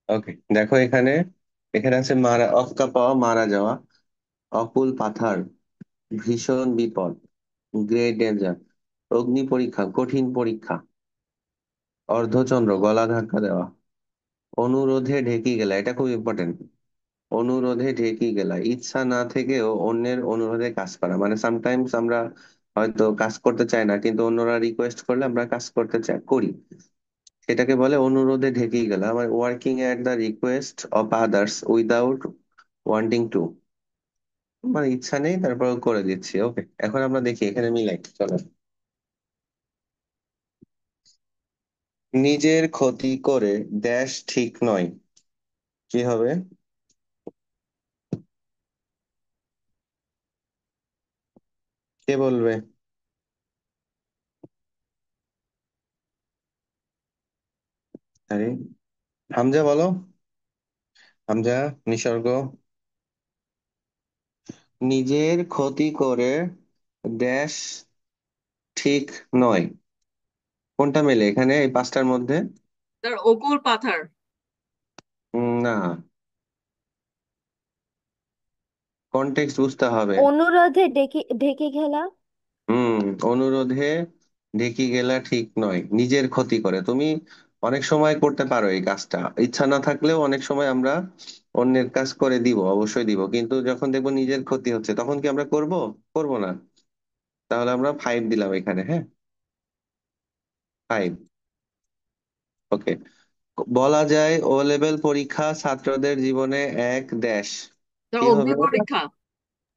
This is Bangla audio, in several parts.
ওকে, দেখো এখানে, এখানে আছে মারা, অক্কা পাওয়া, মারা যাওয়া, অকুল পাথার, ভীষণ বিপদ, গ্রেট ডেঞ্জার, অগ্নি পরীক্ষা, কঠিন পরীক্ষা, অর্ধচন্দ্র, গলা ধাক্কা দেওয়া, অনুরোধে ঢেকি গেলা, এটা খুব ইম্পর্টেন্ট। অনুরোধে ঢেকি গেলা, ইচ্ছা না থেকেও অন্যের অনুরোধে কাজ করা, মানে সামটাইমস আমরা হয়তো কাজ করতে চাই না, কিন্তু অন্যরা রিকোয়েস্ট করলে আমরা কাজ করতে চাই, করি। সেটাকে বলে অনুরোধে ঢেকি গেলা, মানে working at the request of others without wanting to, মানে ইচ্ছা নেই তারপর করে দিচ্ছি। ওকে, এখন আমরা দেখি এখানে মিলাই, চলো। নিজের ক্ষতি করে ড্যাশ ঠিক নয়, কি হবে? কে বলবে? আরে, হামজা বলো। হামজা, নিসর্গ। নিজের ক্ষতি করে ড্যাশ ঠিক নয়, কোনটা মেলে এখানে এই পাঁচটার মধ্যে? তার অকুর পাথার। না, কনটেক্সট বুঝতে হবে। অনুরোধে ডেকে ঢেকে খেলা। হুম, অনুরোধে ঢেকি গেলা ঠিক নয়, নিজের ক্ষতি করে। তুমি অনেক সময় করতে পারো এই কাজটা, ইচ্ছা না থাকলেও অনেক সময় আমরা অন্যের কাজ করে দিব, অবশ্যই দিব, কিন্তু যখন দেখবো নিজের ক্ষতি হচ্ছে তখন কি আমরা করব? করব না। তাহলে আমরা 5 দিলাম এখানে, হ্যাঁ, 5। ওকে, বলা যায় ও লেভেল পরীক্ষা ছাত্রদের জীবনে এক ড্যাশ, তার কি অগ্নি হবে? পরীক্ষা।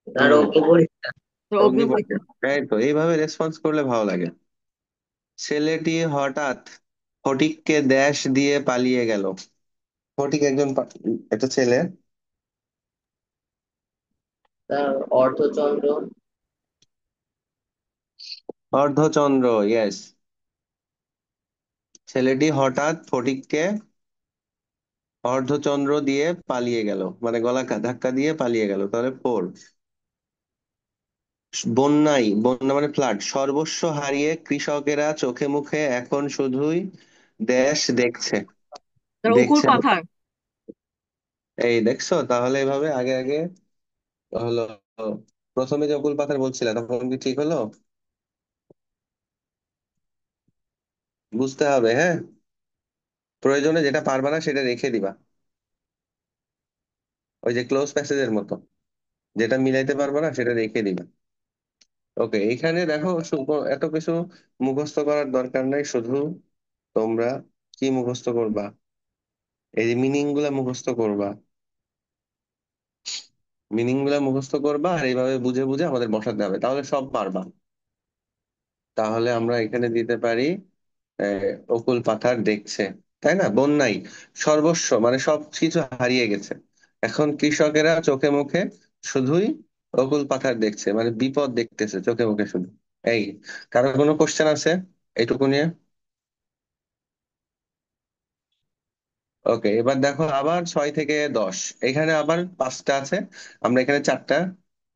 তার হুম, অগ্নি পরীক্ষা। তার অগ্নি অগ্নি পরীক্ষা। পরীক্ষা। এই তো, এইভাবে রেসপন্স করলে ভালো লাগে। ছেলেটি হঠাৎ ফটিককে ড্যাশ দিয়ে পালিয়ে গেল। ফটিক একজন একটা ছেলে। তার অর্ধচন্দ্র। অর্ধচন্দ্র, ইয়েস। ছেলেটি হঠাৎ ফটিককে অর্ধচন্দ্র দিয়ে পালিয়ে গেল, মানে গলা ধাক্কা দিয়ে পালিয়ে গেল, তাহলে 4। বন্যাই, বন্যা মানে ফ্লাড, সর্বস্ব হারিয়ে কৃষকেরা চোখে মুখে এখন শুধুই দেশ দেখছে। তার অকুর দেখছে, পাথার। এই দেখছো? তাহলে এভাবে আগে আগে হলো। প্রথমে যে অকুল পাথার বলছিলা তখন কি ঠিক হলো? বুঝতে হবে, হ্যাঁ। প্রয়োজনে যেটা পারবা না সেটা রেখে দিবা, ওই যে ক্লোজ প্যাসেজের মতো, যেটা মিলাইতে পারবা না সেটা রেখে দিবা। ওকে, এখানে দেখো, এত কিছু মুখস্থ করার দরকার নাই, শুধু তোমরা কি মুখস্থ করবা? এই যে মিনিং গুলা মুখস্থ করবা, মিনিং গুলা মুখস্থ করবা, আর এইভাবে বুঝে বুঝে আমাদের বসাতে হবে, তাহলে সব পারবা। তাহলে আমরা এখানে দিতে পারি অকুল পাথার দেখছে, তাই না? বন্যাই, সর্বস্ব মানে সবকিছু হারিয়ে গেছে, এখন কৃষকেরা চোখে মুখে শুধুই অকুল পাথার দেখছে, মানে বিপদ দেখতেছে চোখে মুখে শুধু। এই, কারো কোনো কোশ্চেন আছে এইটুকু নিয়ে? ওকে, এবার দেখো আবার 6 থেকে 10, এখানে আবার পাঁচটা আছে, আমরা এখানে চারটা,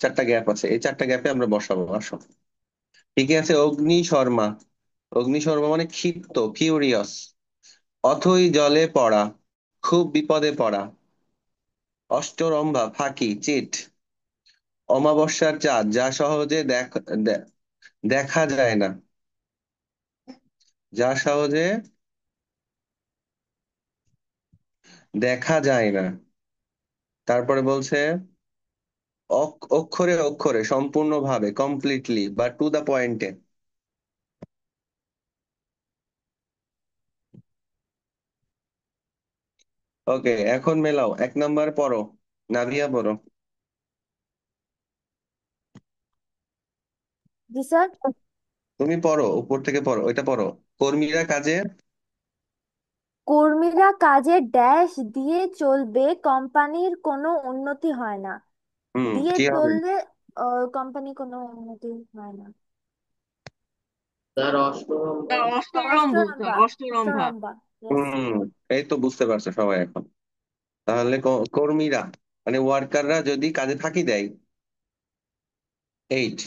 চারটা গ্যাপ আছে, এই চারটা গ্যাপে আমরা বসাবো, আসো। ঠিকই আছে, অগ্নি শর্মা। অগ্নি শর্মা মানে ক্ষিপ্ত, ফিউরিয়াস। অথই জলে পড়া, খুব বিপদে পড়া। অষ্টরম্ভা, ফাঁকি, চিট। অমাবস্যার চাঁদ, যা সহজে দেখা যায় না, যা সহজে দেখা যায় না। তারপরে বলছে অক্ষরে অক্ষরে, সম্পূর্ণভাবে, কমপ্লিটলি বা টু দা পয়েন্টে। ওকে, এখন মেলাও, 1 নাম্বার পড়ো, নাভিয়া পড়ো। জি স্যার। তুমি পড়ো, উপর থেকে পড়ো, ওইটা পড়ো। কর্মীরা কাজে, কর্মীরা কাজে ড্যাশ দিয়ে চলবে, কোম্পানির কোনো উন্নতি হয় না। দিয়ে কি হবে? চললে কোম্পানি কোনো উন্নতি হয় না। তার অষ্টরম্ভা। তার অষ্টরম্ভু। তার অষ্টরম্ভা। অষ্টরম্ভা। অষ্টরম্ভা, ইয়েস। হুম, এই তো বুঝতে পারছো সবাই এখন। তাহলে কর্মীরা মানে ওয়ার্কাররা যদি কাজে ফাঁকি দেয়, 8,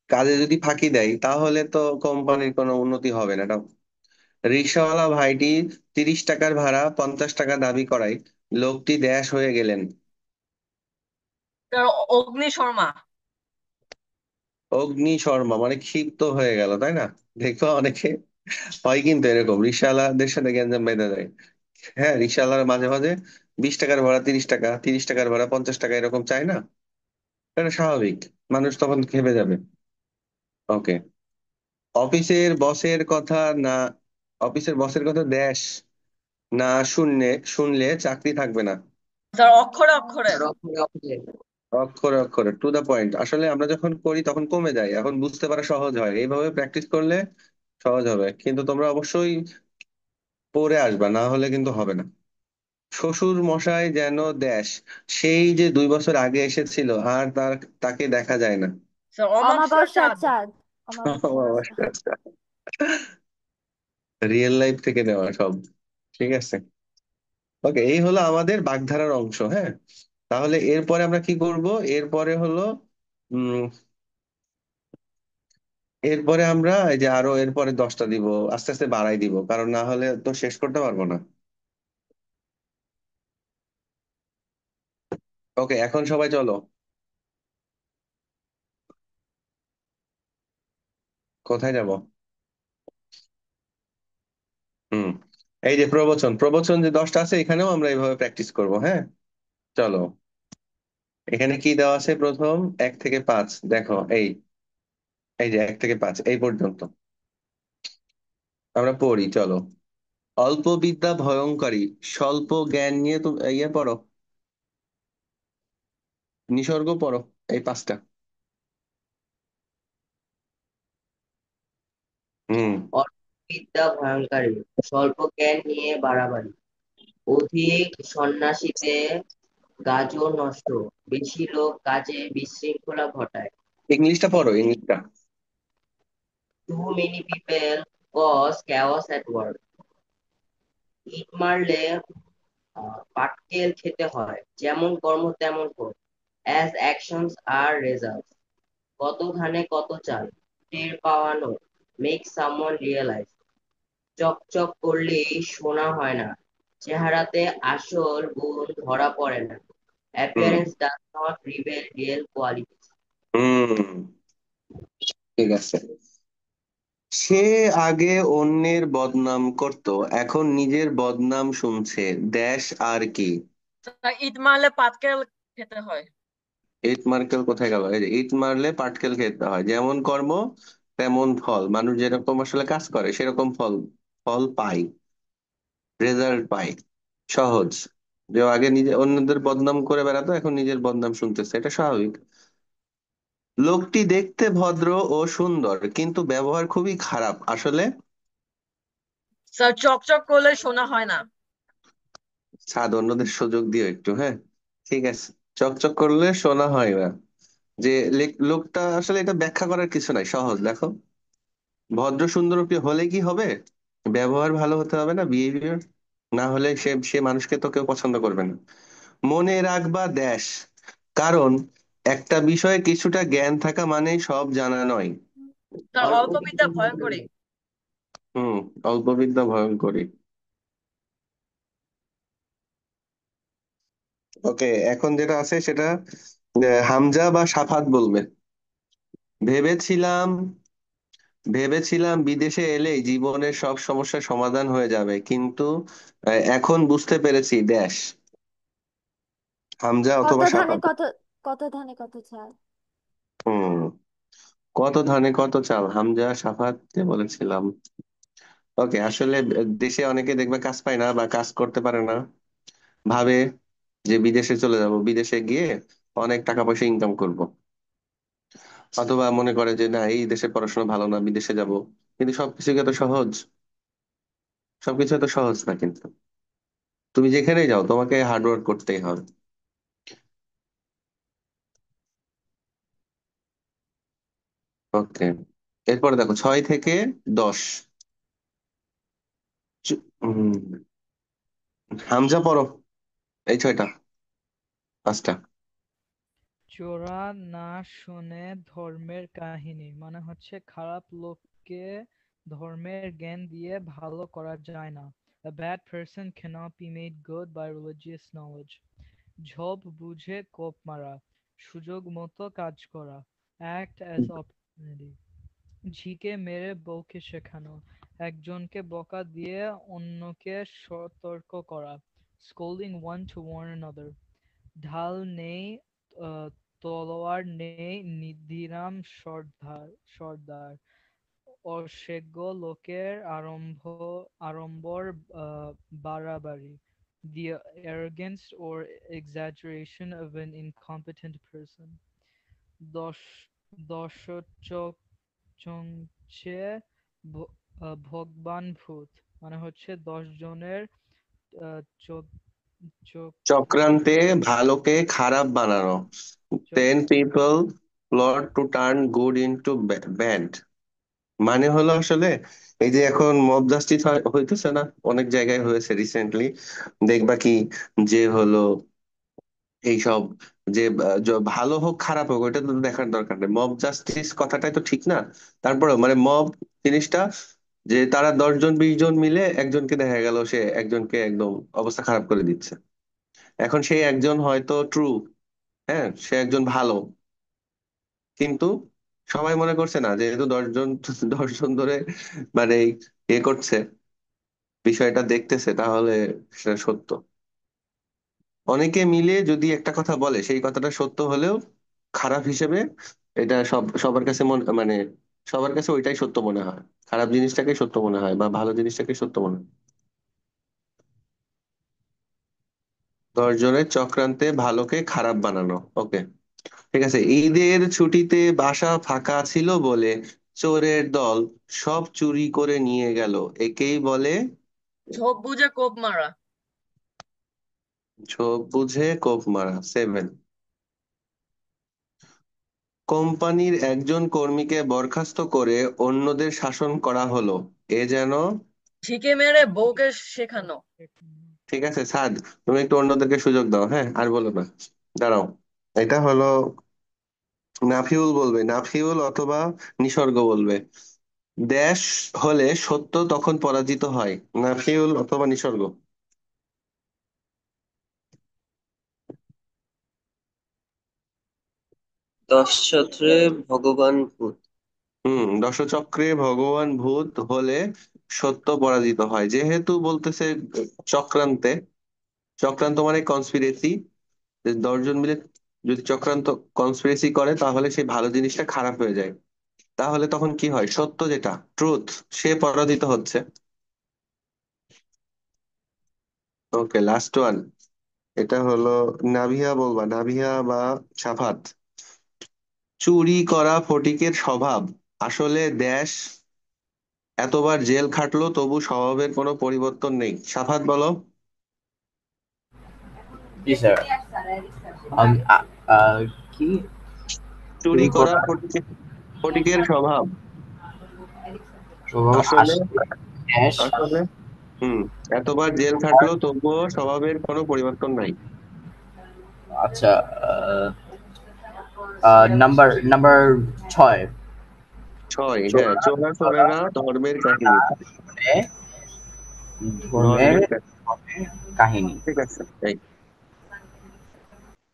কাজে যদি ফাঁকি দেয় তাহলে তো কোম্পানির কোনো উন্নতি হবে না, এটা রিকশাওয়ালা ভাইটি 30 টাকার ভাড়া 50 টাকা দাবি করায় লোকটি দেশ হয়ে গেলেন। স্যার অগ্নিশর্মা। অগ্নি শর্মা মানে ক্ষিপ্ত হয়ে গেল, তাই না? দেখো অনেকে হয় কিন্তু এরকম রিকশাওয়ালাদের সাথে গ্যাঞ্জাম বেঁধে যায়। হ্যাঁ, রিকশাওয়ালার মাঝে মাঝে 20 টাকার ভাড়া 30 টাকা, 30 টাকার ভাড়া 50 টাকা এরকম চাই না? এটা স্বাভাবিক, মানুষ তখন খেপে যাবে। ওকে। অফিসের বসের কথা না অফিসের বসের কথা দেশ না শুনলে চাকরি থাকবে না। স্যার অক্ষরে অক্ষরে। তার অক্ষরে অক্ষরে। অক্ষরে অক্ষরে, টু দা পয়েন্ট। আসলে আমরা যখন করি তখন কমে যায়, এখন বুঝতে পারা সহজ হয়, এইভাবে প্র্যাকটিস করলে সহজ হবে। কিন্তু তোমরা অবশ্যই পড়ে আসবা, না হলে কিন্তু হবে না। শ্বশুর মশাই যেন দেশ, সেই যে 2 বছর আগে এসেছিল আর তাকে দেখা যায় না। স্যার অমাবস্যার অমাবস্যার চাঁদ। চাঁদ। অমাবস্যার চাঁদ। রিয়েল লাইফ থেকে নেওয়া সব। ঠিক আছে। ওকে, এই হলো আমাদের বাগধারার অংশ। হ্যাঁ, তাহলে এরপরে আমরা কি করব? এরপরে হলো উম এরপরে আমরা এই যে আরো এরপরে 10টা দিব, আস্তে আস্তে বাড়াই দিব, কারণ না হলে তো শেষ করতে পারবো না। ওকে, এখন সবাই চলো। কোথায় যাব? হুম, এই যে প্রবচন প্রবচন যে 10টা আছে, এখানেও আমরা এইভাবে প্র্যাকটিস করব। হ্যাঁ, চলো। এখানে কি দেওয়া আছে? প্রথম 1 থেকে 5, দেখো এই এই যে 1 থেকে 5 এই পর্যন্ত আমরা পড়ি, চলো। অল্প বিদ্যা ভয়ঙ্করী, স্বল্প জ্ঞান নিয়ে তুমি ইয়ে পড়ো, নিসর্গ পড়ো, এই 5টা। হুম। অবিদ্যা ভয়ঙ্করী, স্বল্প জ্ঞান নিয়ে বাড়াবাড়ি, অধিক সন্ন্যাসীতে গাজর নষ্ট, বেশি লোক কাজে বিশৃঙ্খলা ঘটায়। ইংলিশটা পড়ো, ইংলিশটা। Too many people cause chaos at work. ইট মারলে পাটকেল খেতে হয়, যেমন কর্ম তেমন ফল। As actions are results. কত ধানে কত চাল, টের পাওয়ানো, make someone realize. চকচক করলেই সোনা হয় না, চেহারাতে আসল গুণ ধরা পড়ে না। হুম Appearance does not reveal real qualities. হুম, ঠিক আছে। সে আগে অন্যের বদনাম করত, এখন নিজের বদনাম শুনছে, দেশ আর কি? স্যার ইট মারলে পাটকেল খেতে হয়। ইট মার্কেল কোথায় গেল? এই যে ইট মারলে পাটকেল খেতে হয়, যেমন কর্ম তেমন ফল। মানুষ যেরকম আসলে কাজ করে সেরকম ফল ফল পায়, রেজাল্ট পায়। সহজ। যে আগে নিজে অন্যদের বদনাম করে বেড়াতো, এখন নিজের বদনাম শুনতেছে, এটা স্বাভাবিক। লোকটি দেখতে ভদ্র ও সুন্দর কিন্তু ব্যবহার খুবই খারাপ, আসলে? স্যার চকচক করলে সোনা হয় না। ছাদ, অন্যদের সুযোগ দিও একটু। হ্যাঁ, ঠিক আছে। চকচক করলে শোনা হয় না, যে লোকটা আসলে এটা ব্যাখ্যা করার কিছু নাই, সহজ। দেখো, ভদ্র সুন্দর হলে কি হবে? ব্যবহার ভালো হতে হবে না, বিহেভিয়ার। না হলে সে সে মানুষকে তো কেউ পছন্দ করবে না। মনে রাখবা দেশ, কারণ একটা বিষয়ে কিছুটা জ্ঞান থাকা মানে সব জানা নয়। স্যার অল্প অল্প বিদ্যা বিদ্যা ভয়ঙ্করী। ভয়ঙ্করী। হুম, অল্পবিদ্যা ভয়ঙ্করী। ওকে, এখন যেটা আছে সেটা হামজা বা সাফাত বলবে। ভেবেছিলাম ভেবেছিলাম বিদেশে এলেই জীবনের সব সমস্যার সমাধান হয়ে যাবে, কিন্তু এখন বুঝতে পেরেছি দেশ। হামজা কত অথবা ধানে সাফাত। কত, কত ধানে কত চাল। হুম, কত ধানে কত চাল, হামজা সাফাত কে বলেছিলাম। ওকে, আসলে দেশে অনেকে দেখবে কাজ পায় না বা কাজ করতে পারে না, ভাবে যে বিদেশে চলে যাব, বিদেশে গিয়ে অনেক টাকা পয়সা ইনকাম করব। অথবা মনে করে যে না, এই দেশে পড়াশোনা ভালো না, বিদেশে যাব। কিন্তু সবকিছু কি এত সহজ? সবকিছু এত সহজ না কিন্তু। তুমি যেখানেই যাও তোমাকে হার্ড ওয়ার্ক করতেই হবে। ওকে, এরপরে দেখো 6 থেকে 10। উম, হামজা পড়ো, এই 6টা, 5টা। চোরা না শুনে ধর্মের কাহিনী মানে হচ্ছে খারাপ লোককে ধর্মের জ্ঞান দিয়ে ভালো করা যায় না। A bad person cannot be made good by religious knowledge. ঝোপ বুঝে কোপ মারা, সুযোগ মতো কাজ করা, act as opportunity. ঝিকে মেরে বউকে শেখানো, একজনকে বকা দিয়ে অন্যকে সতর্ক করা, scolding one to warn another. ঢাল নেই, আহ, তলোয়ার নেই, নিধিরাম সর্দার, অজ্ঞ লোকের আড়ম্বর, বাড়াবাড়ি, the arrogance or exaggeration of an incompetent person. দশ দশচক্ষে ভগবান ভূত, মানে হচ্ছে 10 জনের চোখ চোখ চক্রান্তে ভালোকে খারাপ বানানো। চোখ 10 people plot to turn good into bad। মানে হলো আসলে এই যে এখন মব জাস্টিস হইতেছে না, অনেক জায়গায় হয়েছে রিসেন্টলি। দেখবা কি যে হলো এইসব যে ভালো হোক খারাপ হোক ওইটা তো দেখার দরকার নেই, মব জাস্টিস কথাটাই তো ঠিক না। তারপরে মানে মব জিনিসটা যে তারা 10 জন 20 জন মিলে একজনকে দেখা গেল সে একজনকে একদম অবস্থা খারাপ করে দিচ্ছে। এখন সেই একজন হয়তো ট্রু, হ্যাঁ সে একজন ভালো, কিন্তু সবাই মনে করছে না যেহেতু 10 জন 10 জন ধরে মানে এ করছে, বিষয়টা দেখতেছে, তাহলে সেটা সত্য। অনেকে মিলে যদি একটা কথা বলে সেই কথাটা সত্য হলেও খারাপ হিসেবে এটা সবার কাছে মানে সবার কাছে ওইটাই সত্য মনে হয়, খারাপ জিনিসটাকে সত্য মনে হয় বা ভালো জিনিসটাকে সত্য মনে হয়। 10 জনের চক্রান্তে ভালোকে খারাপ বানানো। ওকে, ঠিক আছে। ঈদের ছুটিতে বাসা ফাঁকা ছিল বলে চোরের দল সব চুরি করে নিয়ে গেল, একেই বলে ঝোপ বুঝে কোপ মারা। ঝোপ বুঝে কোপ মারা। 7। কোম্পানির একজন কর্মীকে বরখাস্ত করে অন্যদের শাসন করা হলো, এ যেন। ঝিকে মেরে বউকে শেখানো। ঠিক আছে সাদ, তুমি একটু অন্যদেরকে সুযোগ দাও, হ্যাঁ আর বলো না, দাঁড়াও। এটা হলো নাফিউল বলবে, নাফিউল অথবা নিসর্গ বলবে। দেশ হলে সত্য তখন পরাজিত হয়, নাফিউল অথবা নিসর্গ। দশচক্রে ভগবান ভূত। দশচক্রে ভগবান ভূত হলে সত্য পরাজিত হয়, যেহেতু বলতেছে চক্রান্তে, চক্রান্ত মানে কনস্পিরেসি, 10 জন মিলে যদি চক্রান্ত কনস্পিরেসি করে তাহলে সেই ভালো জিনিসটা খারাপ হয়ে যায়। তাহলে তখন কি হয়, সত্য যেটা ট্রুথ সে পরাজিত হচ্ছে। ওকে, লাস্ট ওয়ান। এটা হলো নাভিয়া বলবা, নাভিয়া বা সাফাত। চুরি করা ফটিকের স্বভাব, আসলে দেশ এতবার জেল খাটলো তবু স্বভাবের কোনো পরিবর্তন নেই। সাফাত বলো। জি স্যার। কি চুরি চুরি করা করা ফটিকের ফটিকের স্বভাব, স্বভাব আসলে ড্যাশ। আসলে হুম এতবার জেল খাটলো তবুও স্বভাবের কোনো পরিবর্তন নাই। আচ্ছা, নাম্বার নাম্বার 6। 6, হ্যাঁ, চোরা চোরা চোরা শোনে না ধর্মের কাহিনী। মানে ধর্মের ধর্মের কাহিনী। কাহিনী। ঠিক আছে, এই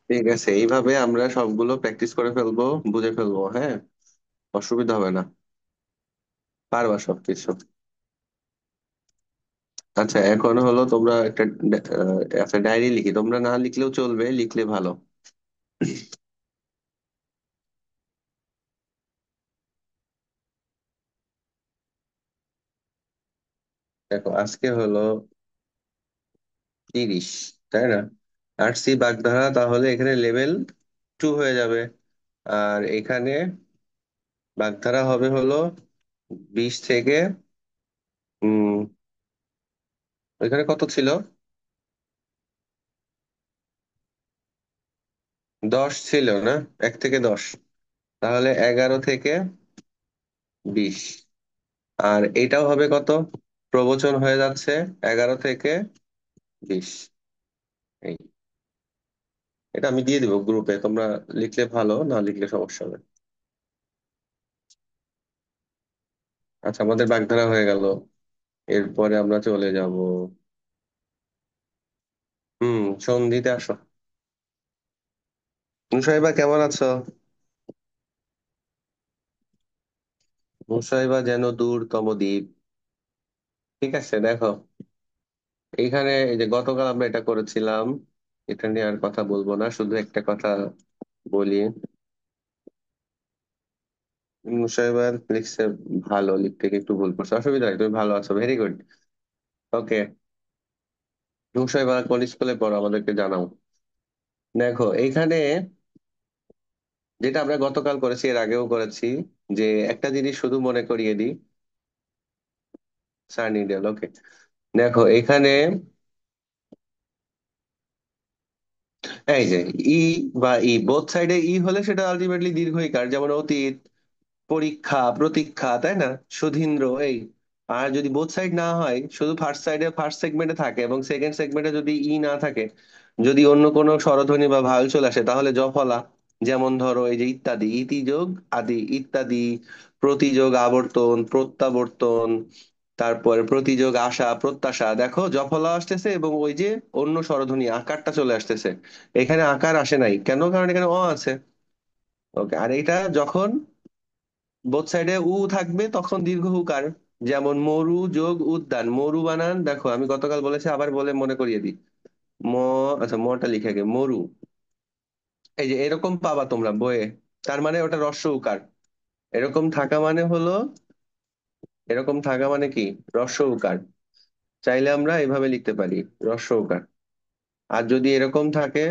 ঠিক আছে, এইভাবে আমরা সবগুলো প্র্যাকটিস করে ফেলবো, বুঝে ফেলবো, হ্যাঁ অসুবিধা হবে না, পারবা সবকিছু। আচ্ছা এখন হলো তোমরা একটা ডায়েরি লিখি, তোমরা না লিখলেও চলবে, লিখলে ভালো। দেখো আজকে হলো 30, তাই না? আরসি বাগধারা তাহলে এখানে লেভেল 2 হয়ে যাবে, আর এখানে বাগধারা হবে হলো 20 থেকে উম ওইখানে কত ছিল, 10 ছিল না, 1 থেকে 10, তাহলে 11 থেকে 20। আর এটাও হবে কত, প্রবচন হয়ে যাচ্ছে 11 থেকে 20। এই এটা আমি দিয়ে দিব গ্রুপে, তোমরা লিখলে ভালো, না লিখলে সমস্যা হবে। আচ্ছা, আমাদের বাগধারা হয়ে গেল। এরপরে আমরা চলে যাব সন্ধিতে আসো। মুসাইবা কেমন আছো? মুসাইবা যেন দূরতম দ্বীপ। ঠিক আছে, দেখো এইখানে এই যে গতকাল আমরা এটা করেছিলাম, এটা নিয়ে আর কথা বলবো না, শুধু একটা কথা বলি। মুসাইবার লিখছে ভালো, লিখতে গিয়ে একটু ভুল করছে, অসুবিধা নেই, তুমি ভালো আছো, ভেরি গুড। ওকে, মুসাইবা কোন স্কুলে পড়ো আমাদেরকে জানাও। দেখো এইখানে যেটা আমরা গতকাল করেছি, এর আগেও করেছি, যে একটা জিনিস শুধু মনে করিয়ে দিই। সানিডেল, ওকে। দেখো এখানে এই যে ই বা ই, বোথ সাইডে ই হলে সেটা আলটিমেটলি দীর্ঘইকার, যেমন অতীত, পরীক্ষা, প্রতীক্ষা, তাই না, সুধীন্দ্র, এই। আর যদি বোথ সাইড না হয়, শুধু ফার্স্ট সাইডে ফার্স্ট সেগমেন্টে থাকে এবং সেকেন্ড সেগমেন্টে যদি ই না থাকে, যদি অন্য কোনো স্বরধ্বনি বা ভাওয়েল চলে আসে, তাহলে জফলা। যেমন ধরো এই যে ইত্যাদি, ইতি যোগ আদি, ইত্যাদি, প্রতিযোগ আবর্তন, প্রত্যাবর্তন, তারপরে প্রতিযোগ আশা, প্রত্যাশা, দেখো জফলা আসতেছে এবং ওই যে অন্য স্বরধ্বনি আকারটা চলে আসতেছে। এখানে আকার আসে নাই কেন? কারণ এখানে অ আছে। ওকে, আর এটা যখন বোথ সাইডে উ থাকবে তখন দীর্ঘ উকার। যেমন মরু যোগ উদ্যান, মরু বানান দেখো, আমি গতকাল বলেছি, আবার বলে মনে করিয়ে দিই। ম আচ্ছা, মটা লিখে গে মরু। এই যে এরকম পাবা তোমরা বইয়ে, তার মানে ওটা হ্রস্ব উকার। এরকম থাকা মানে হলো, এরকম থাকা মানে কি? হ্রস্ব উকার। চাইলে আমরা এভাবে লিখতে পারি, হ্রস্ব উকার। আর যদি এরকম থাকে,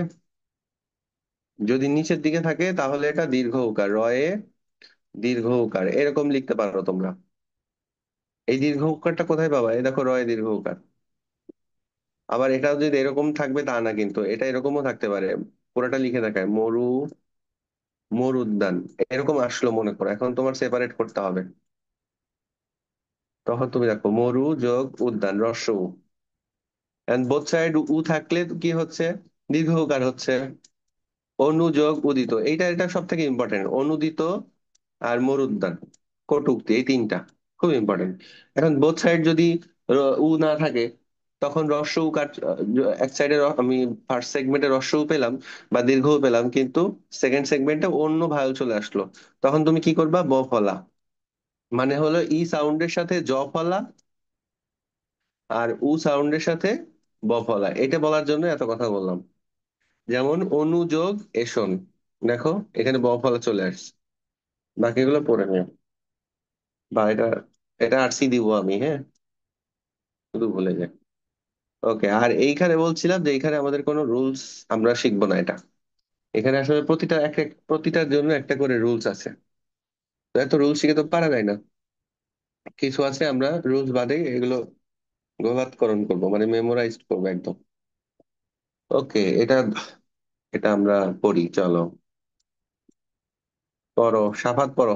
যদি নিচের দিকে থাকে, তাহলে এটা দীর্ঘ উকার, রয়ে দীর্ঘ উকার, এরকম লিখতে পারো তোমরা। এই দীর্ঘ উকারটা কোথায় পাবা? এই দেখো, রয়ে দীর্ঘ উকার। আবার এটাও যদি এরকম থাকবে তা না, কিন্তু এটা এরকমও থাকতে পারে। পুরোটা লিখে দেখায় মরু, মরুদ্যান, এরকম আসলো মনে করো, এখন তোমার সেপারেট করতে হবে। তখন তুমি দেখো মরু যোগ উদ্যান, হ্রস্ব উ। এন্ড বোথ সাইড উ থাকলে কি হচ্ছে? দীর্ঘ উকার হচ্ছে। অনুযোগ উদিত, এটা সব থেকে ইম্পর্টেন্ট, অনুদিত আর মরুদ্যান, কটূক্তি, এই তিনটা খুব ইম্পর্টেন্ট। এখন বোথ সাইড যদি উ না থাকে, তখন হ্রস্ব উ কাট, এক সাইডে আমি ফার্স্ট সেগমেন্টে হ্রস্ব উ পেলাম বা দীর্ঘ উ পেলাম, কিন্তু সেকেন্ড সেগমেন্টে অন্য ভায়াল চলে আসলো, তখন তুমি কি করবা? ব ফলা। মানে হলো ই সাউন্ডের সাথে জ ফলা, আর উ সাউন্ডের সাথে ব ফলা, এটা বলার জন্য এত কথা বললাম। যেমন অনুযোগ এসন, দেখো এখানে ব ফলা চলে আসছে। বাকিগুলো পড়ে নিও, বা এটা এটা আর সি দিব আমি, হ্যাঁ, শুধু ভুলে যাই। ওকে, আর এইখানে বলছিলাম যে এইখানে আমাদের কোনো রুলস আমরা শিখবো না এটা। এখানে আসলে প্রতিটার জন্য একটা করে রুলস আছে। তো এত রুলস শিখে তো পারা যায় না। কিছু আছে আমরা রুলস বাদে এগুলো গোলাৎকরণ করবো, মানে মেমোরাইজ করবো একদম। ওকে, এটা এটা আমরা পড়ি, চলো। পড়ো সাফাত, পড়ো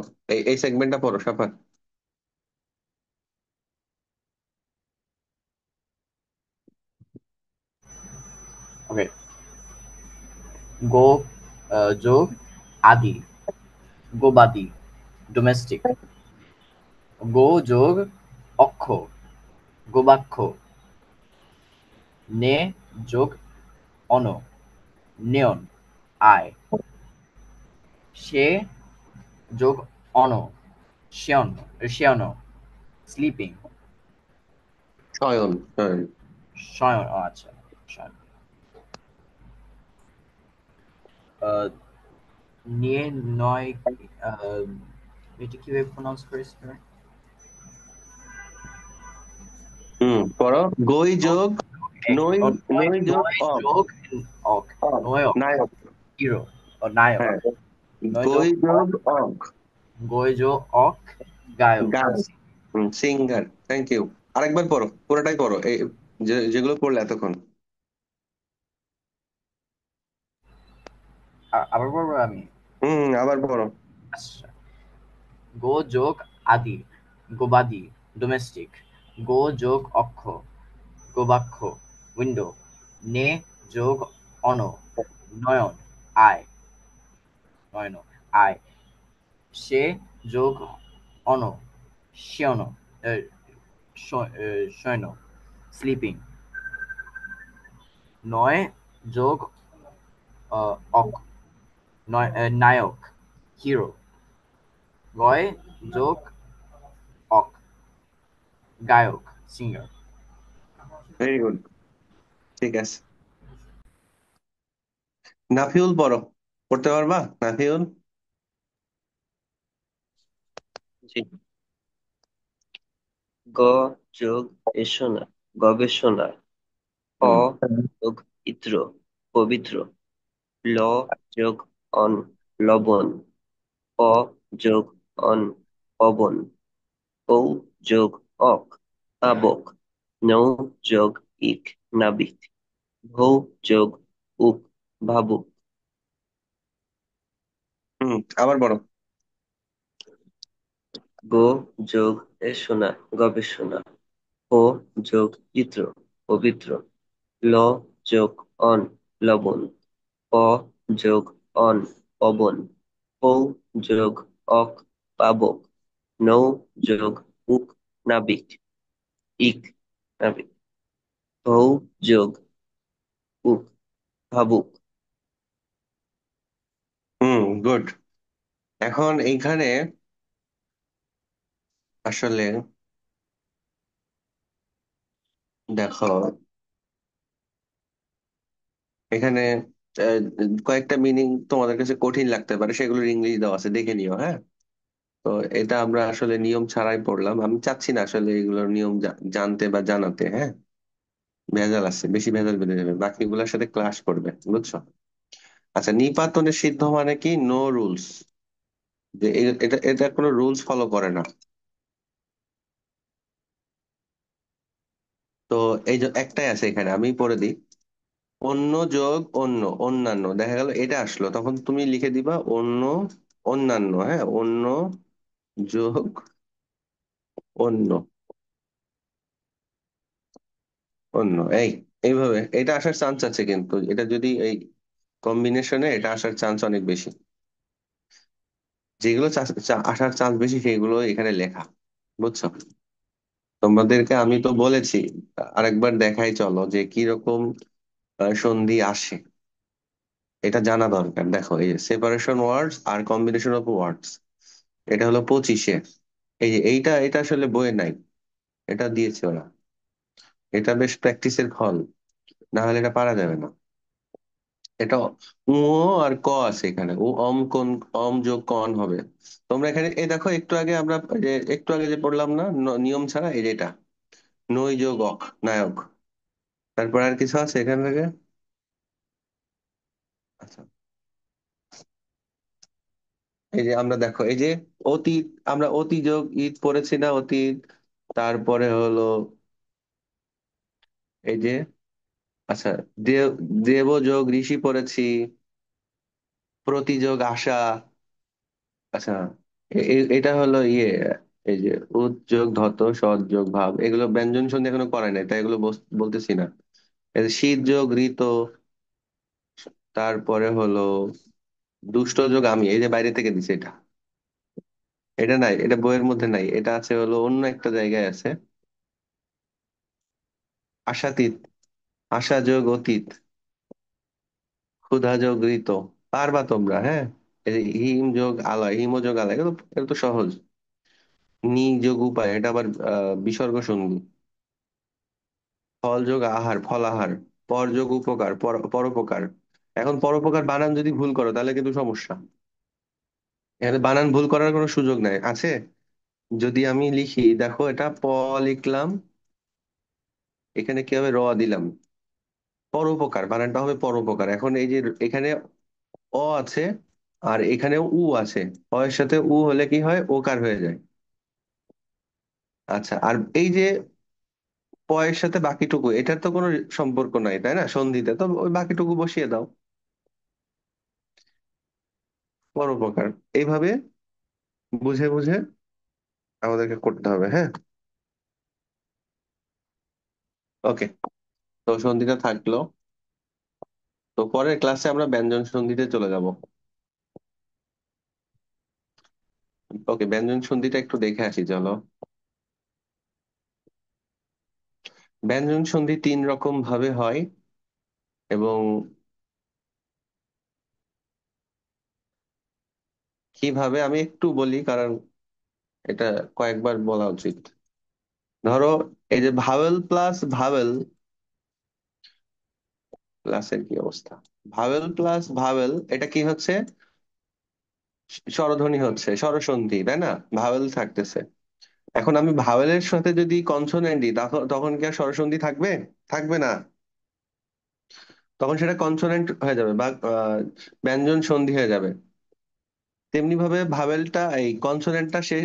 এই সেগমেন্টটা পড়ো সাফাত। ওকে। গো যোগ আদি, গোবাদি, ডোমেস্টিক। গো যোগ অক্ষ, গোবাক্ষ। নে যোগ অন, নেয়ন, আয়। সে যোগ অন, শ্যান, শ্যান, স্লিপিং। শয়ন, শয়ন। শয়ন, ও আচ্ছা, শয়ন। আহ, নিয়ে নয়, আহ, এটা কিভাবে প্রনাউন্স করিস তুমি? পড়ো। গই যোগ নই, নয়, নই যোগ নয় অক, যোগ অক, অক, নয়ক, নায়ক। হিরো, ও নায়ক। হ্যাঁ, নয় যোগ গই যোগ অক, অক, গয় যোগ অক, গায়ক। গায়ক, সিঙ্গার। Thank you. আরেকবার পড়ো, পুরোটাই পড়ো, এই যেগুলো পড়লে এতক্ষণ। আবার বলবো আমি? আবার পড়ো। আচ্ছা। গো যোগ আদি, গোবাদি, ডোমেস্টিক। গো যোগ অক্ষ, গোবাক্ষ, উইন্ডো। নে যোগ অন, নয়ন, আয়, নয়ন, আয়। সে যোগ অন, শয়নো, শয়নো, স্লিপিং। ৯ যোগ অক, নায়ক, হিরো। ১০ যোগ অক, গায়ক, সিঙ্গার। ভেরি গুড, ঠিক আছে। নাফিউল পড়ো, পড়তে পারবা নাফিউল? জি। গ যোগ এসোনা, গবেষণা। অ যোগ ইত্র, পবিত্র। ল যোগ অন, লবণ। প যোগ অন, পবন। ঔ যোগ অক, পাবক। নৌ যোগ ইক, নাবিক। ভৌ যোগ উক, ভাবুক। আবার বলো। গো যোগ এসোনা, গবেষণা। প যোগ চিত্র, পবিত্র। ল যোগ অন, লবণ। প যোগ অন, পবন। পৌ যোগ অক, পাবক। নৌ যোগ উক, নাবিক। ইক, নাবিক। ভৌ যোগ উক, ভাবুক। গুড। এখন এইখানে আসলে দেখো, এখানে আহ, কয়েকটা মিনিং তোমাদের কাছে কঠিন লাগতে পারে, সেগুলোর ইংলিশ দেওয়া আছে, দেখে নিও, হ্যাঁ। তো এটা আমরা আসলে নিয়ম ছাড়াই পড়লাম, আমি চাচ্ছি না আসলে এগুলোর নিয়ম জানতে বা জানাতে, হ্যাঁ। ভেজাল আছে, বেশি ভেজাল বেঁধে যাবে, বাকিগুলোর সাথে ক্লাস করবে, বুঝছো? আচ্ছা, নিপাতনে সিদ্ধ মানে কি? নো রুলস, যে এটা এটা কোনো রুলস ফলো করে না। তো এই যে একটাই আছে এখানে, আমি পড়ে দিই। অন্য যোগ অন্য, অন্যান্য, দেখা গেল এটা আসলো, তখন তুমি লিখে দিবা অন্য, অন্যান্য, হ্যাঁ, অন্য যোগ অন্য, অন্য, এইভাবে এটা আসার চান্স আছে, কিন্তু এটা যদি এই কম্বিনেশনে এটা আসার চান্স অনেক বেশি। যেগুলো আসার চান্স বেশি সেগুলো এখানে লেখা, বুঝছো? তোমাদেরকে আমি তো বলেছি, আরেকবার দেখাই চলো যে কি রকম সন্ধি আসে, এটা জানা দরকার। দেখো, এই সেপারেশন ওয়ার্ডস আর কম্বিনেশন অফ ওয়ার্ডস, এটা হলো 25-এ। এই যে এটা আসলে বইয়ে নাই, এটা দিয়েছে ওরা। এটা বেশ প্র্যাকটিসের ফল, না হলে এটা পারা যাবে না। এটা উ আর ক আছে এখানে, ও অম কোন, অম যোগ কন হবে। তোমরা এখানে এই দেখো, একটু আগে আমরা একটু আগে যে পড়লাম না, নিয়ম ছাড়া, এই যেটা নই যোগ অক, নায়ক। তারপর আর কিছু আছে এখান থেকে? আচ্ছা, এই যে আমরা দেখো, এই যে অতীত, আমরা অতি যোগ ঈদ পড়েছি না, অতীত। তারপরে হলো এই যে, আচ্ছা, দেব, দেব যোগ ঋষি পড়েছি। প্রতিযোগ আশা। আচ্ছা, এটা হলো ইয়ে, এই যে উদ্যোগ ধত, সৎযোগ ভাব, এগুলো ব্যঞ্জন সন্ধি এখনো করায় নাই, তাই এগুলো বলতেছি না। এই যে শীত যোগ ঋত। তারপরে হলো দুষ্ট যোগ আমি, এই যে বাইরে থেকে দিছে এটা, এটা নাই, এটা বইয়ের মধ্যে নাই, এটা আছে হলো অন্য একটা জায়গায় আছে। আশাতীত, আশা যোগ অতীত, ক্ষুধা যোগ ঋত। পারবা তোমরা, হ্যাঁ। এই যে হিম যোগ আলয়, হিম যোগ আলয়, এগুলো এগুলো তো সহজ। নি যোগ উপায়, এটা আবার বিসর্গ সন্ধি। ফল যোগ আহার, ফলাহার। পর যোগ উপকার, পরোপকার। এখন পরোপকার বানান যদি ভুল করো তাহলে কিন্তু সমস্যা। এখানে বানান ভুল করার কোনো সুযোগ নাই, আছে? যদি আমি লিখি, দেখো, এটা প লিখলাম, এখানে কি হবে, র দিলাম। পরোপকার বানানটা হবে পরোপকার। এখন এই যে এখানে অ আছে, আর এখানে উ আছে, অ এর সাথে উ হলে কি হয়, ওকার হয়ে যায়। আচ্ছা, আর এই যে প এর সাথে বাকিটুকু, এটার তো কোনো সম্পর্ক নাই, তাই না, সন্ধিতে তো ওই বাকিটুকু বসিয়ে দাও, পরোপকার। এইভাবে বুঝে বুঝে আমাদেরকে করতে হবে, হ্যাঁ। ওকে, তো সন্ধিটা থাকলো। তো পরের ক্লাসে আমরা ব্যঞ্জন সন্ধিতে চলে যাব। ওকে, ব্যঞ্জন সন্ধিটা একটু দেখে আসি, চলো। ব্যঞ্জন সন্ধি 3 রকম ভাবে হয় এবং কিভাবে আমি একটু বলি, কারণ এটা কয়েকবার বলা উচিত। ধরো, এই যে ভাওয়েল প্লাস ভাওয়েল, প্লাসের কি অবস্থা, ভাওয়েল প্লাস ভাওয়েল, এটা কি হচ্ছে? স্বরধ্বনি হচ্ছে, স্বরসন্ধি, তাই না? ভাওয়েল থাকতেছে। এখন আমি ভাওয়েলের সাথে যদি কনসোনেন্ট দিই, তখন তখন কি আর স্বরসন্ধি থাকবে? থাকবে না। তখন সেটা কনসোনেন্ট হয়ে যাবে বা ব্যঞ্জন সন্ধি হয়ে যাবে। তেমনি ভাবে ভাওয়েলটা, এই কনসোনেন্টটা, সে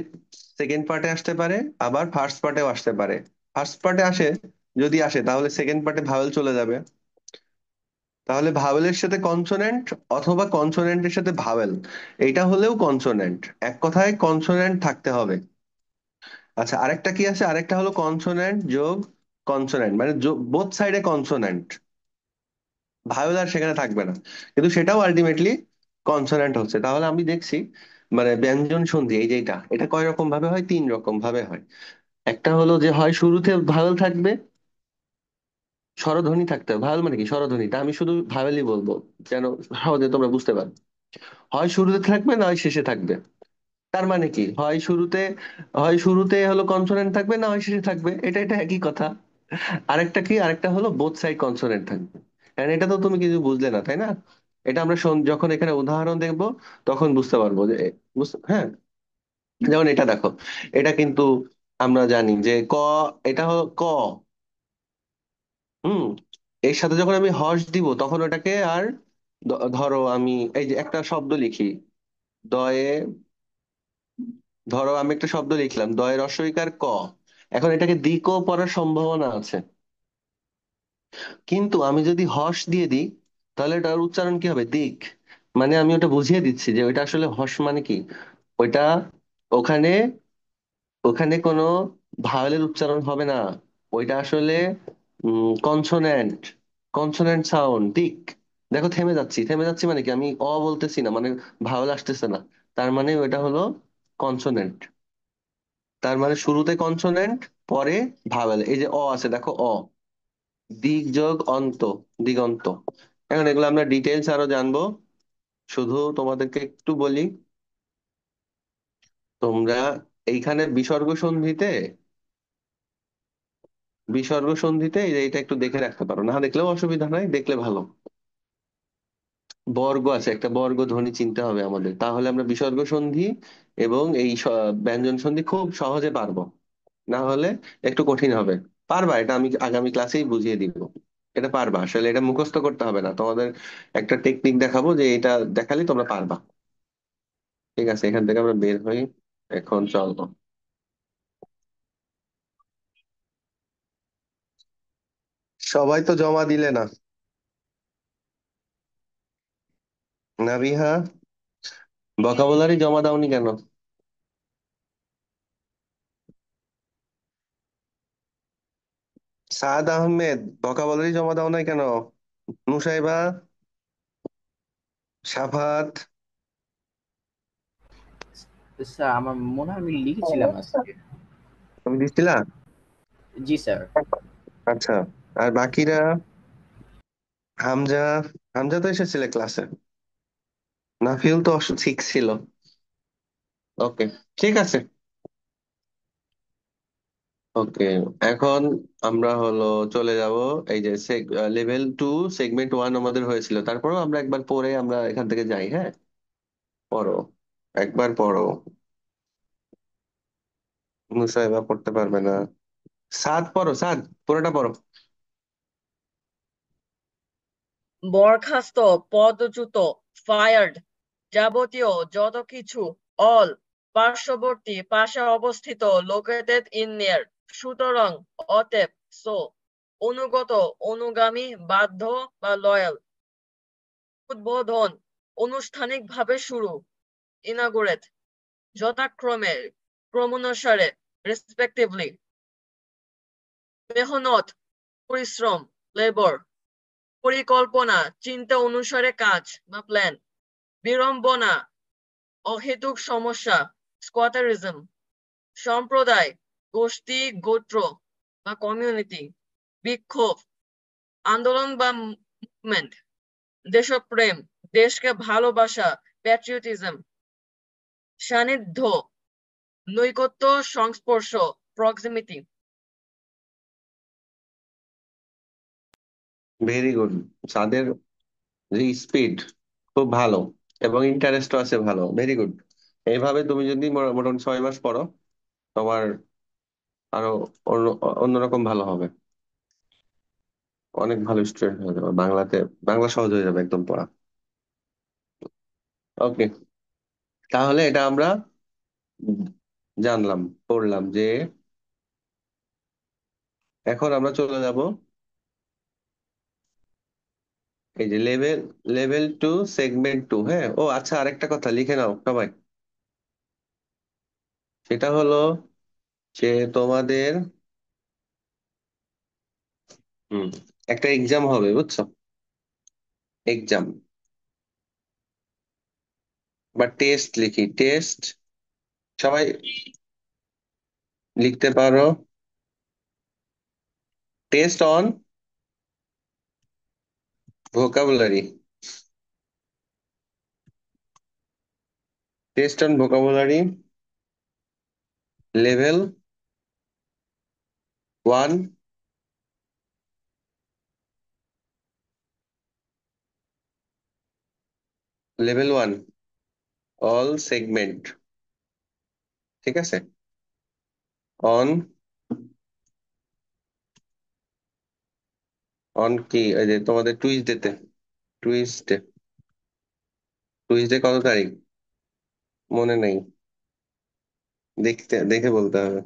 সেকেন্ড পার্টে আসতে পারে, আবার ফার্স্ট পার্টেও আসতে পারে। ফার্স্ট পার্টে আসে, যদি আসে তাহলে সেকেন্ড পার্টে ভাওয়েল চলে যাবে। তাহলে ভাওয়েলের সাথে কনসোনেন্ট অথবা কনসোনেন্টের সাথে ভাওয়েল, এটা হলেও কনসোনেন্ট। এক কথায় কনসোনেন্ট থাকতে হবে। আচ্ছা, আরেকটা কি আছে? আরেকটা হলো কনসোনেন্ট যোগ কনসোনেন্ট, মানে বোথ সাইডে কনসোনেন্ট। ভাওয়েল আর সেখানে থাকবে না, কিন্তু সেটাও আলটিমেটলি কনসোনেন্ট হচ্ছে। তাহলে আমি দেখছি মানে ব্যঞ্জন সন্ধি, এই যে এটা কয় রকম ভাবে হয়? 3 রকম ভাবে হয়। একটা হলো যে হয় শুরুতে ভাওয়েল থাকবে, স্বরধ্বনি থাকতে হবে। ভাওয়েল মানে কি? স্বরধ্বনিটা আমি শুধু ভাওয়েলই বলবো, যেন সহজে তোমরা বুঝতে পারো। হয় শুরুতে থাকবে, না হয় শেষে থাকবে। তার মানে কি? হয় শুরুতে হলো কনসোনেন্ট থাকবে, না হয় শেষে থাকবে। এটা একই কথা। আরেকটা কি? আরেকটা হলো বোথ সাইড কনসোনেন্ট থাকবে। কারণ এটা তো তুমি কিছু বুঝলে না, তাই না? এটা আমরা যখন এখানে উদাহরণ দেখবো তখন বুঝতে পারবো যে হ্যাঁ। যেমন এটা দেখো, এটা কিন্তু আমরা জানি যে এটা হলো ক। হুম। এর সাথে যখন আমি হর্ষ দিব, তখন ওটাকে আর ধরো আমি এই যে একটা শব্দ লিখি, দয়ে, ধরো আমি একটা শব্দ লিখলাম, দয়ের রস্বইকার ক। এখন এটাকে দিকও পড়ার সম্ভাবনা আছে, কিন্তু আমি যদি হর্ষ দিয়ে দিই, তাহলে এটার উচ্চারণ কি হবে? দিক। মানে আমি ওটা বুঝিয়ে দিচ্ছি যে ওইটা আসলে হর্ষ মানে কি। ওইটা, ওখানে ওখানে কোনো ভাওয়েলের উচ্চারণ হবে না। ওইটা আসলে কনসোন্যান্ট, কনসোন্যান্ট সাউন্ড, দিক। দেখো, থেমে যাচ্ছি মানে কি? আমি বলতেছি না, মানে ভাওয়েল আসতেছে না। তার মানে ওইটা হলো কনসোন্যান্ট। তার মানে শুরুতে কনসোন্যান্ট, পরে ভাওয়েল। এই যে আছে, দেখো, দিক যোগ অন্ত, দিগন্ত। এখন এগুলো আমরা ডিটেলস আরো জানবো। শুধু তোমাদেরকে একটু বলি, তোমরা এইখানে বিসর্গ সন্ধিতে এইটা একটু দেখে রাখতে পারো, না দেখলেও অসুবিধা নাই, দেখলে ভালো। বর্গ আছে, একটা বর্গ ধ্বনি চিনতে হবে আমাদের, তাহলে আমরা বিসর্গ সন্ধি এবং এই ব্যঞ্জন সন্ধি খুব সহজে পারবো। না হলে একটু কঠিন হবে। পারবা, এটা আমি আগামী ক্লাসেই বুঝিয়ে দিব। এটা পারবা, আসলে এটা মুখস্থ করতে হবে না তোমাদের। একটা টেকনিক দেখাবো, যে এটা দেখালে তোমরা পারবা। ঠিক আছে, এখান থেকে আমরা বের হই। এখন চলো, সবাই তো জমা দিলে না। নাবিহা, ভোকাবুলারি জমা দাওনি কেন? সাদ আহমেদ, ভোকাবুলারি জমা দাও নাই কেন? নুসাইবা, সাফাত। স্যার, আমার মনে হয় আমি লিখেছিলাম আজকে। তুমি দিছিলা? জি স্যার। আচ্ছা, আর বাকিরা? হামজা, হামজা তো এসেছিলে ক্লাসে। নাফিল তো ঠিক ছিল। ওকে, ঠিক আছে। ওকে, এখন আমরা হলো চলে যাব। এই যে লেভেল 2 সেগমেন্ট 1 আমাদের হয়েছিল, তারপরেও আমরা একবার পরে আমরা এখান থেকে যাই। হ্যাঁ, পড়ো, একবার পড়ো। মুসাইবা পড়তে পারবে না। সাদ পড়ো, সাদ পুরোটা পড়ো। বরখাস্ত, পদচ্যুত, ফায়ার্ড, যাবতীয়, যত কিছু, অল, পার্শ্ববর্তী, পাশে অবস্থিত, লোকেটেড ইন নিয়ার, সুতরাং, অতএব, সো, অনুগত, অনুগামী, বাধ্য বা লয়াল, উদ্বোধন, আনুষ্ঠানিকভাবে শুরু, ইনাগুরেট, যথাক্রমে, ক্রমানুসারে, রেসপেক্টিভলি, মেহনত, পরিশ্রম, লেবর, পরিকল্পনা, চিন্তা অনুসারে কাজ বা প্ল্যান, বিড়ম্বনা, অহেতুক সমস্যা, স্কোয়াটারিজম, সম্প্রদায়, গোষ্ঠী, গোত্র বা কমিউনিটি, বিক্ষোভ, আন্দোলন বা মুভমেন্ট, দেশপ্রেম, দেশকে ভালোবাসা, প্যাট্রিয়টিজম, সান্নিধ্য, নৈকট্য, সংস্পর্শ, প্রক্সিমিটি। Very good. তাদের যে স্পিড খুব ভালো এবং ইন্টারেস্টও আছে ভালো, ভেরি গুড। এইভাবে তুমি যদি মোটামুটি 6 মাস পড়ো, তোমার আরো অন্যরকম ভালো হবে, অনেক ভালো স্টুডেন্ট হয়ে যাবে বাংলাতে। বাংলা সহজ হয়ে যাবে একদম পড়া। ওকে, তাহলে এটা আমরা জানলাম, পড়লাম যে এখন আমরা চলে যাব এই যে লেভেল 2 সেগমেন্ট 2। হ্যাঁ, ও আচ্ছা, আরেকটা কথা লিখে নাও সবাই। সেটা হলো যে তোমাদের হুম একটা এক্সাম হবে, বুঝছো? এক্সাম বা টেস্ট লিখি, টেস্ট সবাই লিখতে পারো। Test on vocabulary, test on vocabulary level 1, level 1 all segment. ঠিক আছে, অন অন কি এই যে তোমাদের টুইসডেতে, টুইসডে টুইসডে কত তারিখ মনে নেই, দেখে বলতে হবে।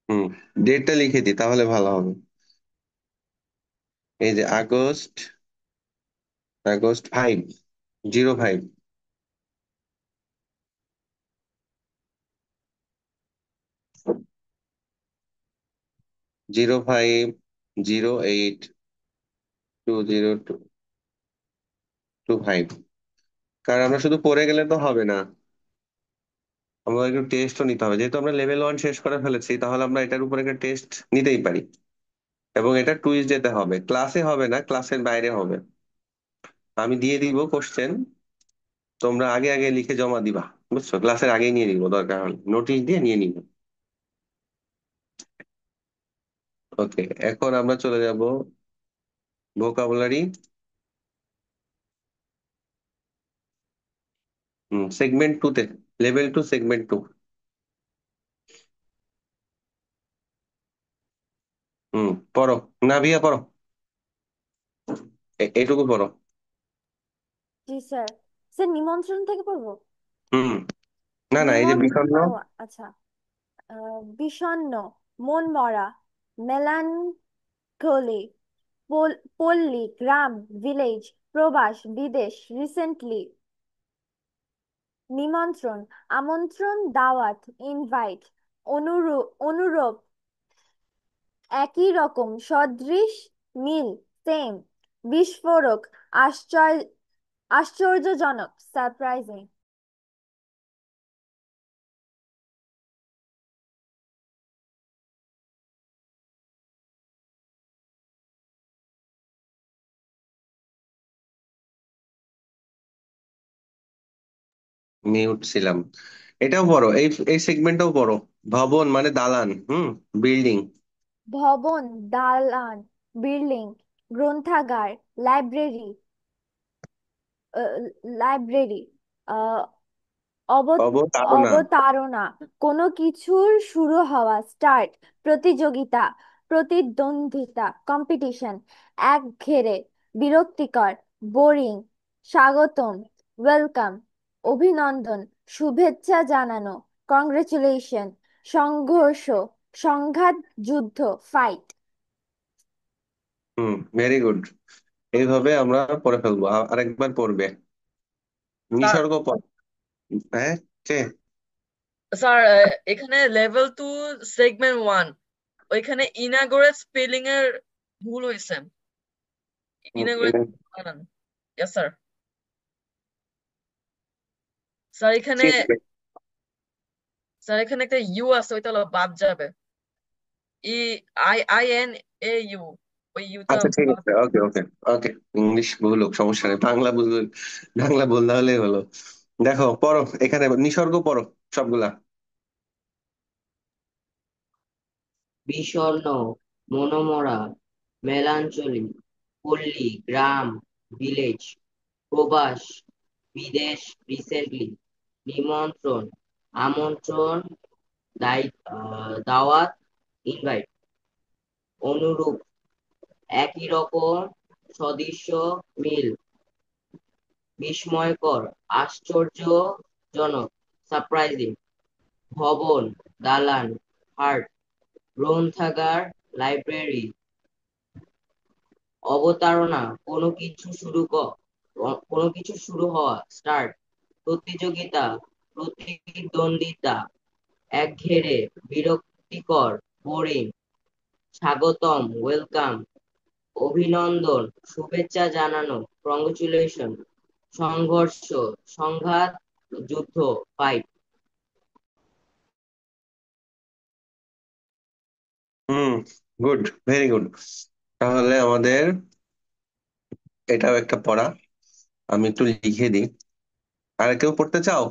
হুম, ডেটটা লিখে দিই তাহলে ভালো হবে। এই যে আগস্ট, আগস্ট 05, 05/08/2025। কারণ আমরা শুধু পড়ে গেলে তো হবে না, আমরা একটু টেস্টও নিতে হবে। যেহেতু আমরা লেভেল 1 শেষ করে ফেলেছি, তাহলে আমরা এটার উপর একটা টেস্ট নিতেই পারি। এবং এটা টুইসডেতে হবে, ক্লাসে হবে না, ক্লাসের বাইরে হবে। আমি দিয়ে দিব কোশ্চেন, তোমরা আগে আগে লিখে জমা দিবা, বুঝছো? ক্লাসের আগেই নিয়ে নিবো, দরকার হলে নোটিশ দিয়ে নিয়ে নিব। ওকে, এখন আমরা চলে যাব ভোকাবুলারি সেগমেন্ট 2 তে, লেভেল 2 সেগমেন্ট 2। পড়ো, নাভিয়া পড়ো, এইটুকু পড়ো। জি স্যার। স্যার নিমন্ত্রণ থেকে পড়বো? হুম, না না, এই যে নিমন বিষণ্ণ। ও আচ্ছা। বিষণ্ণ, মন মরা, মেলানকোলি, পল্লী, গ্রাম, ভিলেজ, প্রবাস, বিদেশ, রিসেন্টলি। নিমন্ত্রণ, আমন্ত্রণ, দাওয়াত, ইনভাইট, অনুরূপ, একই রকম, সদৃশ, মিল, সেম, বিস্ফোরক, আশ্চর্যজনক, সারপ্রাইজিং। মিউট ছিলাম। এটাও পড়ো, এই সেগমেন্টটাও পড়ো। ভবন মানে দালান, বিল্ডিং। ভবন, দালান, বিল্ডিং, গ্রন্থাগার, লাইব্রেরি, লাইব্রেরি, অবতারণা। অবতারণা, কোনো কিছুর শুরু হওয়া, স্টার্ট, প্রতিযোগিতা, প্রতিদ্বন্দ্বিতা, কম্পিটিশন, একঘেরে, বিরক্তিকর, বোরিং, স্বাগতম, ওয়েলকাম, অভিনন্দন, শুভেচ্ছা জানানো, কংগ্রেচুলেশন, সংঘর্ষ, সংঘাত, যুদ্ধ, ফাইট। Very good. এইভাবে আমরা পড়ে ফেলবো। আরেকবার পড়বে স্যার, নিসর্গ পথ। হ্যাঁ, কে? স্যার, এখানে লেভেল 2 সেগমেন্ট 1, ওইখানে ইনাগোরেট স্পেলিং এর ভুল হয়েছে। ইনাগোরেট বানান। Yes sir. স্যার এখানে কি হবে? স্যার এখানে একটা ইউ আছে, ওইটা হলো বাদ যাবে। E I I N A you, ওই ইউটা আচ্ছা ঠিক বাদ আছে, ওকে ওকে ওকে। ইংলিশ ভুল হোক, সমস্যা নেই, বাংলা ভুল, বাংলা ভুল না হলেই হলো। দেখো পড়ো, এখানে নিসর্গ পড়ো সবগুলা। বিষণ্ণ, মনোমরা, মেলাঞ্চলি, পল্লী, গ্রাম, ভিলেজ, প্রবাস, বিদেশ, রিসেন্টলি, নিমন্ত্রণ, আমন্ত্রণ, দাওয়াত, ইনভাইট, অনুরূপ, একই রকম, সদৃশ্য, মিল, বিস্ময়কর, আশ্চর্যজনক, সারপ্রাইজিং, ভবন, দালান, হার্ট, গ্রন্থাগার, লাইব্রেরি, অবতারণা, কোনো কিছু শুরু হওয়া, স্টার্ট, প্রতিযোগিতা, প্রতিদ্বন্দ্বিতা, একঘেয়ে, বিরক্তিকর, বোরিং, স্বাগতম, ওয়েলকাম, অভিনন্দন, শুভেচ্ছা জানানো, কংগ্রেচুলেশন, সংঘর্ষ, সংঘাত, যুদ্ধ, ফাইট। হুম, গুড, ভেরি গুড। তাহলে আমাদের এটাও একটা পড়া, আমি একটু লিখে দিই। আর কেউ পড়তে চাও?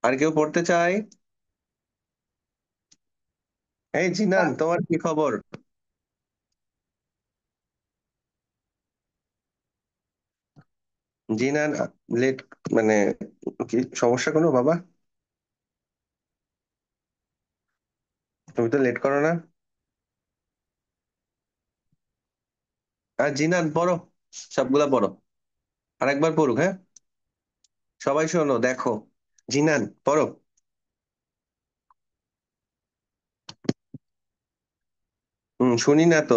আর কেউ পড়তে চাই? এই জিনান, তোমার কি খবর? জিনান, লেট মানে কি সমস্যা কোনো বাবা? তুমি তো লেট করো না। আর জিনান পড়ো, সবগুলা পড়ো, আরেকবার পড়ুক, হ্যাঁ? সবাই শোনো, দেখো, জিনান পড়ো। শুনি না তো।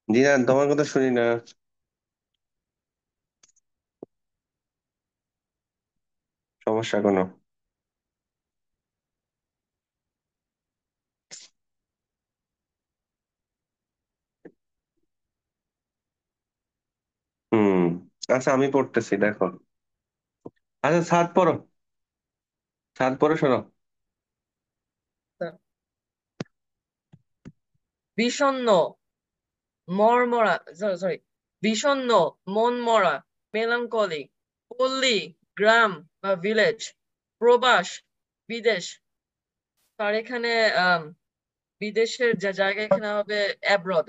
জিনান, তোমার কথা শুনি না। সমস্যা কোনো? হুম, আচ্ছা আমি পড়তেছি, দেখো। আচ্ছা সাত পড়ো, সাত পড়ো, শোনো। বিষণ্ণ, মরমরা, সরি, বিষণ্ণ, মনমরা, মেলানকলি, পল্লী, গ্রাম বা ভিলেজ, প্রবাস, বিদেশ। তার এখানে আম, বিদেশের যে জায়গা এখানে হবে অ্যাব্রড,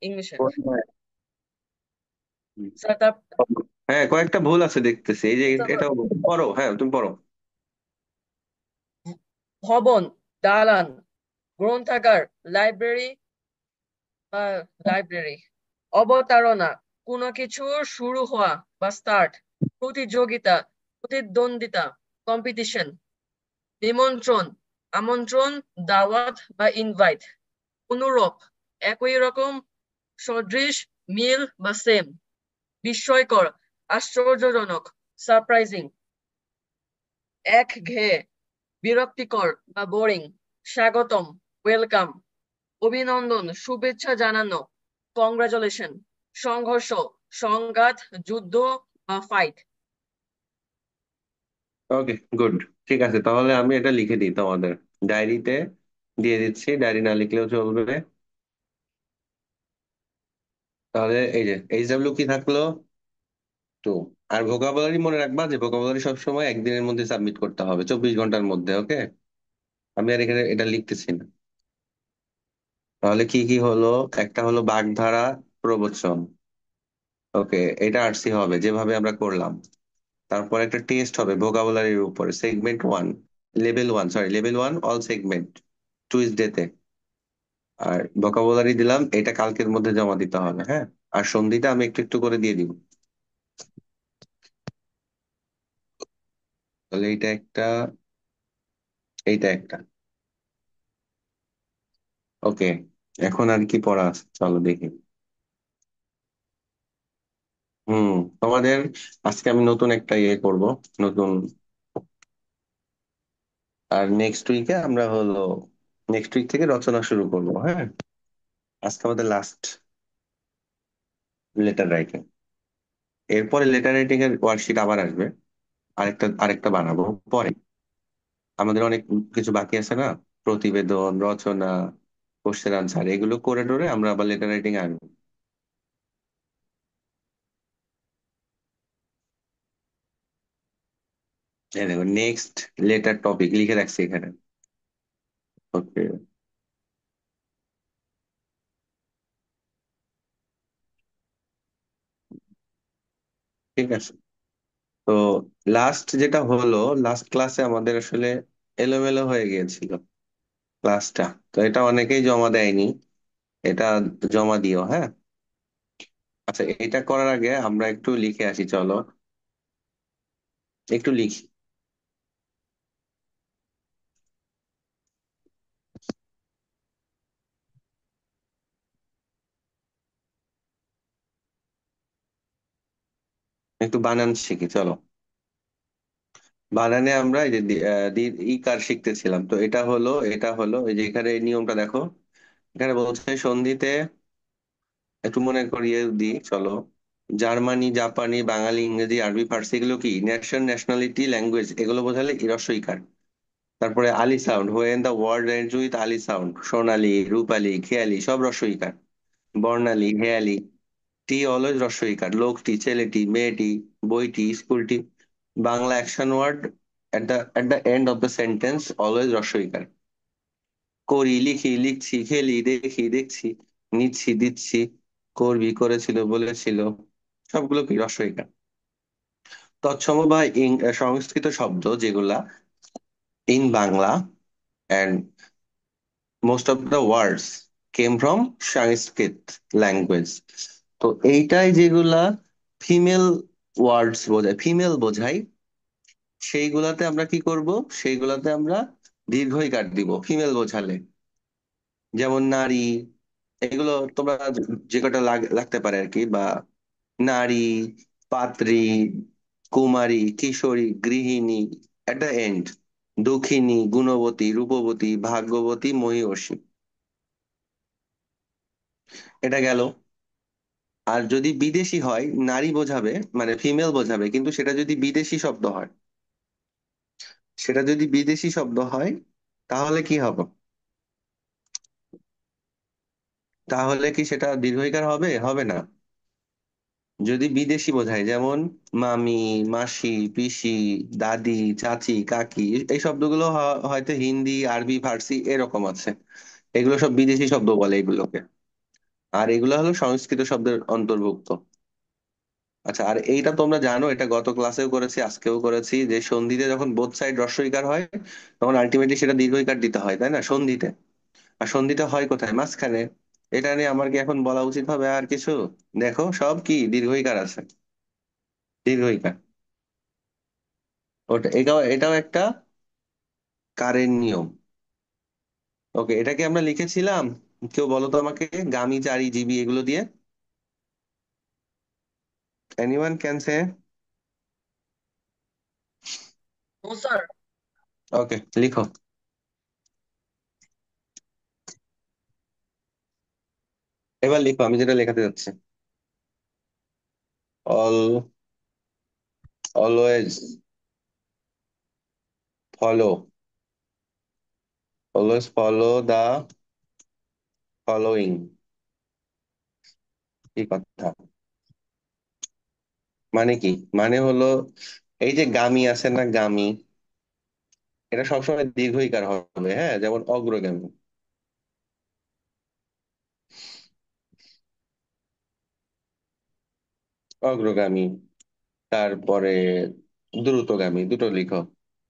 ইংলিশে। স্যার তার হ্যাঁ, কয়েকটা ভুল আছে দেখতেছি, এই যে তারপর এটা পড়ো, হ্যাঁ তুমি পড়ো। ভবন, দালান, গ্রন্থাগার, লাইব্রেরি বা লাইব্রেরি, অবতারণা, কোনো কিছুর শুরু হওয়া বা স্টার্ট, প্রতিযোগিতা, প্রতিদ্বন্দ্বিতা, কম্পিটিশন, নিমন্ত্রণ, আমন্ত্রণ, দাওয়াত বা ইনভাইট, অনুরূপ, একই রকম, সদৃশ, মিল বা সেম, বিস্ময়কর, আশ্চর্যজনক, সারপ্রাইজিং, একঘেয়ে, বিরক্তিকর বা বোরিং, স্বাগতম, ওয়েলকাম, অভিনন্দন, শুভেচ্ছা জানানো, কংগ্রাচুলেশন, সংঘর্ষ, সংঘাত, যুদ্ধ বা ফাইট। ওকে, গুড। ঠিক আছে, তাহলে আমি এটা লিখে দিই তোমাদের ডায়েরিতে, দিয়ে দিচ্ছি, ডায়েরি না লিখলেও চলবে। তাহলে এই যে এইচডাব্লিউ কি থাকলো? টু। আর ভোকাবুলারি মনে রাখবা যে ভোকাবুলারি সবসময় একদিনের মধ্যে সাবমিট করতে হবে, 24 ঘন্টার মধ্যে, ওকে? আমি আর এখানে এটা লিখতেছি না। তাহলে কি কি হলো? একটা হলো বাগধারা, প্রবচন, ওকে, এটা আরসি হবে যেভাবে আমরা করলাম। তারপর একটা টেস্ট হবে ভোকাবুলারির উপর, segment 1, level 1, sorry level 1, all segment, Tuesday তে। আর ভোকাবুলারি দিলাম, এটা কালকের মধ্যে জমা দিতে হবে, হ্যাঁ? আর সন্ধিটা আমি একটু একটু করে দিয়ে দিব। তাহলে এইটা একটা, এইটা একটা, ওকে। এখন আর কি পড়া আছে চলো দেখি। হুম, তোমাদের আজকে আমি নতুন একটা ইয়ে করব, নতুন আর নেক্সট উইক থেকে রচনা শুরু করবো, হ্যাঁ। আজকে আমাদের লাস্ট লেটার রাইটিং। এরপরে লেটার রাইটিং এর ওয়ার্কশিট আবার আসবে, আরেকটা বানাবো পরে। আমাদের অনেক কিছু বাকি আছে না, প্রতিবেদন, রচনা, কোশ্চেন আনসার, এগুলো করে টোরে আমরা আবার লেটার রাইটিং আসবো। এই দেখো, নেক্সট লেটার টপিক লিখে রাখছি এখানে। ওকে, ঠিক আছে। তো লাস্ট ক্লাসে আমাদের আসলে এলোমেলো হয়ে গিয়েছিল ক্লাসটা। তো এটা অনেকেই জমা দেয়নি, এটা জমা দিও, হ্যাঁ। আচ্ছা, এটা করার আগে আমরা একটু লিখে আসি, চলো একটু লিখি। একটু বানান শিখি, চলো। বানানে আমরা এই যে ই কার শিখতেছিলাম, তো এটা হলো এই যে এখানে এই নিয়মটা দেখো। এখানে বলছে সন্ধিতে, একটু মনে করিয়ে দিই, চলো। জার্মানি, জাপানি, বাঙালি, ইংরেজি, আরবি, ফার্সি, এগুলো কি নেশন, ন্যাশনালিটি, ল্যাঙ্গুয়েজ, এগুলো বোঝালে হ্রস্ব ইকার। তারপরে আলি sound, when the word ends with আলি সাউন্ড, সোনালী, রূপালী, খেয়ালি, সব হ্রস্ব ইকার। বর্ণালী, হেয়ালি, টি অলওয়েজ হ্রস্ব ইকার। লোকটি, ছেলেটি, মেয়েটি, বইটি, স্কুলটি। Bangla action word at the end of the sentence always হ্রস্ব ইকার। করি, লিখি, লিখছি, খেলি, দেখি, দেখছি, নিচ্ছি, দিচ্ছি, করবি, করেছিল, বলেছিল, সবগুলো কি হ্রস্ব ইকার। তৎসম বা সংস্কৃত শব্দ যেগুলা in Bangla, and most of the words came from Sanskrit language. তো এইটাই যেগুলা ফিমেল ওয়ার্ডস বোঝায়, ফিমেল বোঝায়, সেইগুলাতে আমরা কি করব, সেইগুলাতে আমরা দীর্ঘ ই কাট দিব ফিমেল বোঝালে। যেমন নারী, এগুলো তোমরা যে কটা লাগতে পারে আর কি, বা নারী, পাত্রী, কুমারী, কিশোরী, গৃহিণী, এট দ্য এন্ড, দুঃখিনী, গুণবতী, রূপবতী, ভাগ্যবতী, মহীয়সী। এটা গেল। আর যদি বিদেশি হয়, নারী বোঝাবে, মানে ফিমেল বোঝাবে, কিন্তু সেটা যদি বিদেশি শব্দ হয়, তাহলে কি হবে? তাহলে কি সেটা দীর্ঘইকার হবে? হবে না। যদি বিদেশি বোঝায়, যেমন মামি, মাসি, পিসি, দাদি, চাচি, কাকি, এই শব্দগুলো হয়তো হিন্দি, আরবি, ফার্সি এরকম আছে। এগুলো সব বিদেশি শব্দ বলে এগুলোকে। আর এগুলো হলো সংস্কৃত শব্দের অন্তর্ভুক্ত। আচ্ছা, আর এইটা তোমরা জানো, এটা গত ক্লাসেও করেছি, আজকেও করেছি, যে সন্ধিতে যখন বোথ সাইড হ্রস্বইকার হয়, তখন আলটিমেটলি সেটা দীর্ঘইকার দিতে হয়, তাই না, সন্ধিতে। আর সন্ধিটা হয় কোথায়? মাঝখানে। এটা নিয়ে আমার কি এখন বলা উচিত হবে আর কিছু? দেখো, সব কি দীর্ঘইকার আছে, দীর্ঘইকার। এটাও একটা কারের নিয়ম। ওকে, এটা কি আমরা লিখেছিলাম? কেউ বলো তো আমাকে, গামি, চারি, জিবি, এগুলো দিয়ে। Anyone can say? No sir. Okay, লিখো। এবার লিখো, আমি যেটা লেখাতে যাচ্ছি। All always follow always follow the following. কি কথা? মানে কি? মানে হলো, এই যে গামী আছে না, গামী, এটা সবসময় দীর্ঘইকার হবে, হ্যাঁ। যেমন অগ্রগামী, অগ্রগামী। তারপরে দ্রুতগামী, দুটো লিখো,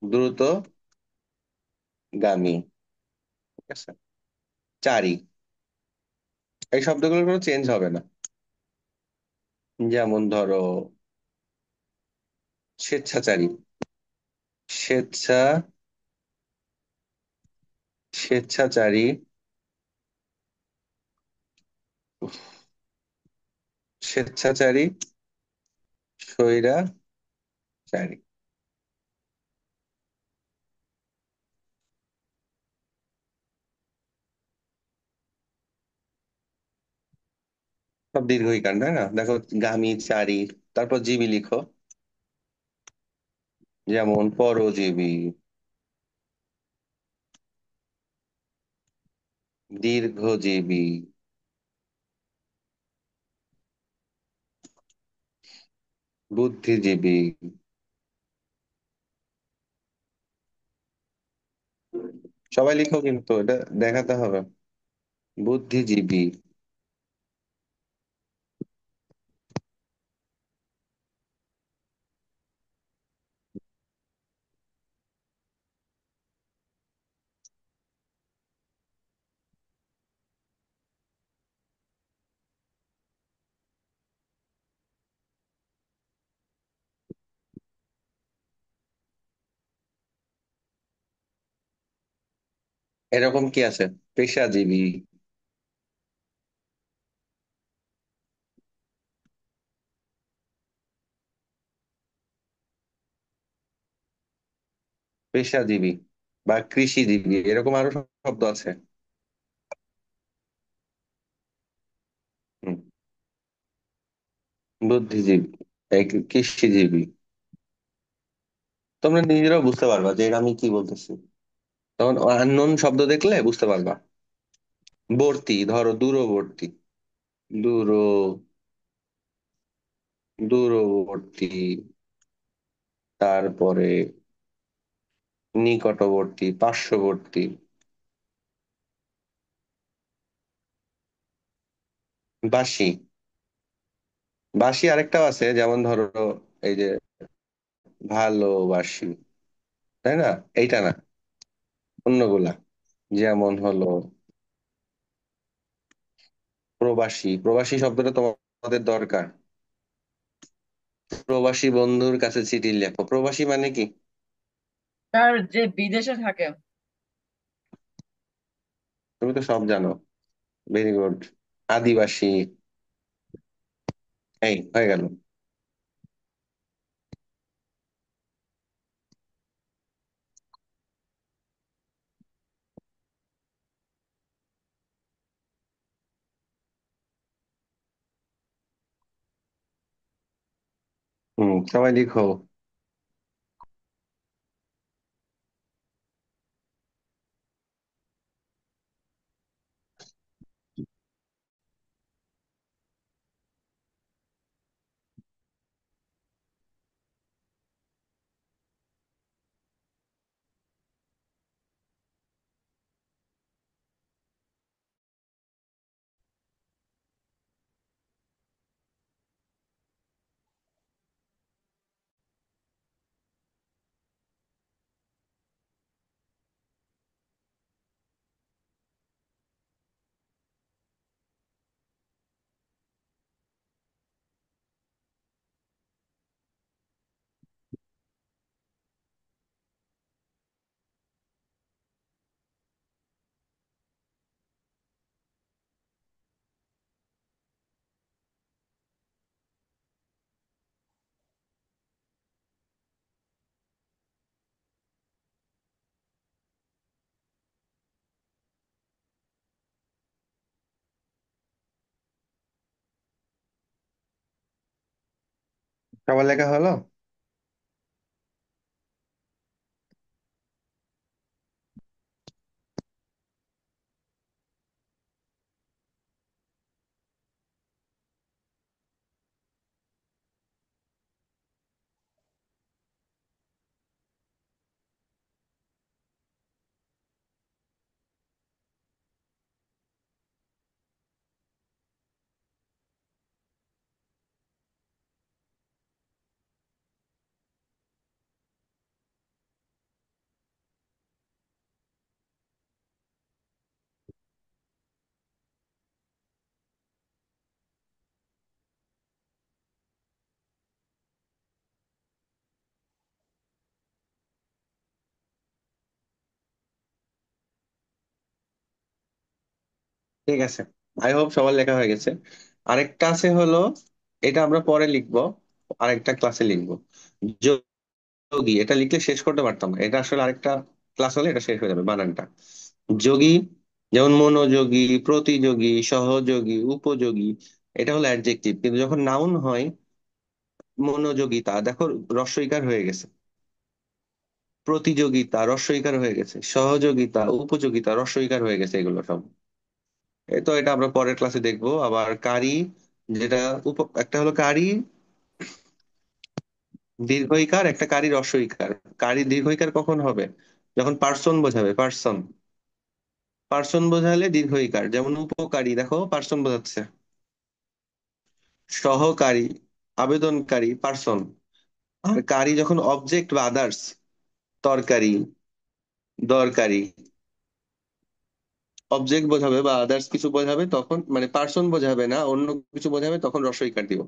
দ্রুতগামী, ঠিক আছে। চারি, এই শব্দগুলোর কোনো চেঞ্জ হবে না। যেমন ধরো স্বেচ্ছাচারী, স্বেচ্ছা স্বেচ্ছাচারী, স্বেচ্ছাচারী, স্বৈরাচারী। সব দীর্ঘইকার তাই না? দেখো, গামি, চারি, তারপর জীবী লিখো, যেমন পরজীবী, দীর্ঘজীবী, বুদ্ধিজীবী। সবাই লিখো, কিন্তু এটা দেখাতে হবে। বুদ্ধিজীবী। এরকম কি আছে? পেশাজীবী। পেশাজীবী বা কৃষিজীবী, এরকম আরো শব্দ আছে। হুম, বুদ্ধিজীবী, এই কৃষিজীবী। তোমরা নিজেরাও বুঝতে পারবা যে এটা আমি কি বলতেছি, তখন আননোন শব্দ দেখলে বুঝতে পারবা। বর্তি, ধরো দূরবর্তী, দূর, দূরবর্তী, তারপরে নিকটবর্তী, পার্শ্ববর্তী। বাসি, বাসি আরেকটাও আছে, যেমন ধরো এই যে ভালোবাসি, তাই না? এইটা না, অন্যগুলা, যেমন হলো প্রবাসী। প্রবাসী শব্দটা তোমাদের দরকার। প্রবাসী বন্ধুর কাছে চিঠি লেখো, প্রবাসী মানে কি? স্যার, যে বিদেশে থাকে। তুমি তো সব জানো, ভেরি গুড। আদিবাসী। এই হয়ে গেল। সবাই লিখো। সবার লেখা হলো? ঠিক আছে, আই হোপ সবার লেখা হয়ে গেছে। আরেকটা আছে হলো, এটা আমরা পরে লিখবো, আরেকটা ক্লাসে লিখবো। যোগী, এটা লিখলে শেষ করতে পারতাম না, এটা আসলে আরেকটা ক্লাস হলে এটা শেষ হয়ে যাবে বানানটা। যোগী, যেমন মনোযোগী, প্রতিযোগী, সহযোগী, উপযোগী, এটা হলো অ্যাডজেক্টিভ, কিন্তু যখন নাউন হয়, মনোযোগিতা, দেখো রস্বইকার হয়ে গেছে। প্রতিযোগিতা রস্বইকার হয়ে গেছে, সহযোগিতা উপযোগিতা রস্বইকার হয়ে গেছে, এগুলো সব। এই তো এটা আমরা পরের ক্লাসে দেখবো। আবার কারি, যেটা একটা হলো কারি দীর্ঘইকার, একটা কারি রস্বইকার। কারি দীর্ঘইকার কখন হবে? যখন পার্সন বোঝাবে, পার্সন। পার্সন বোঝালে দীর্ঘইকার, যেমন উপকারী, দেখো পার্সন বোঝাচ্ছে। সহকারী, আবেদনকারী, পার্সন। আর কারি যখন অবজেক্ট বা আদার্স, তরকারি, দরকারি, অবজেক্ট বোঝাবে বা আদার্স কিছু বোঝাবে, তখন মানে পার্সন বোঝাবে না, অন্য কিছু বোঝাবে, তখন রস্বইকার দিব।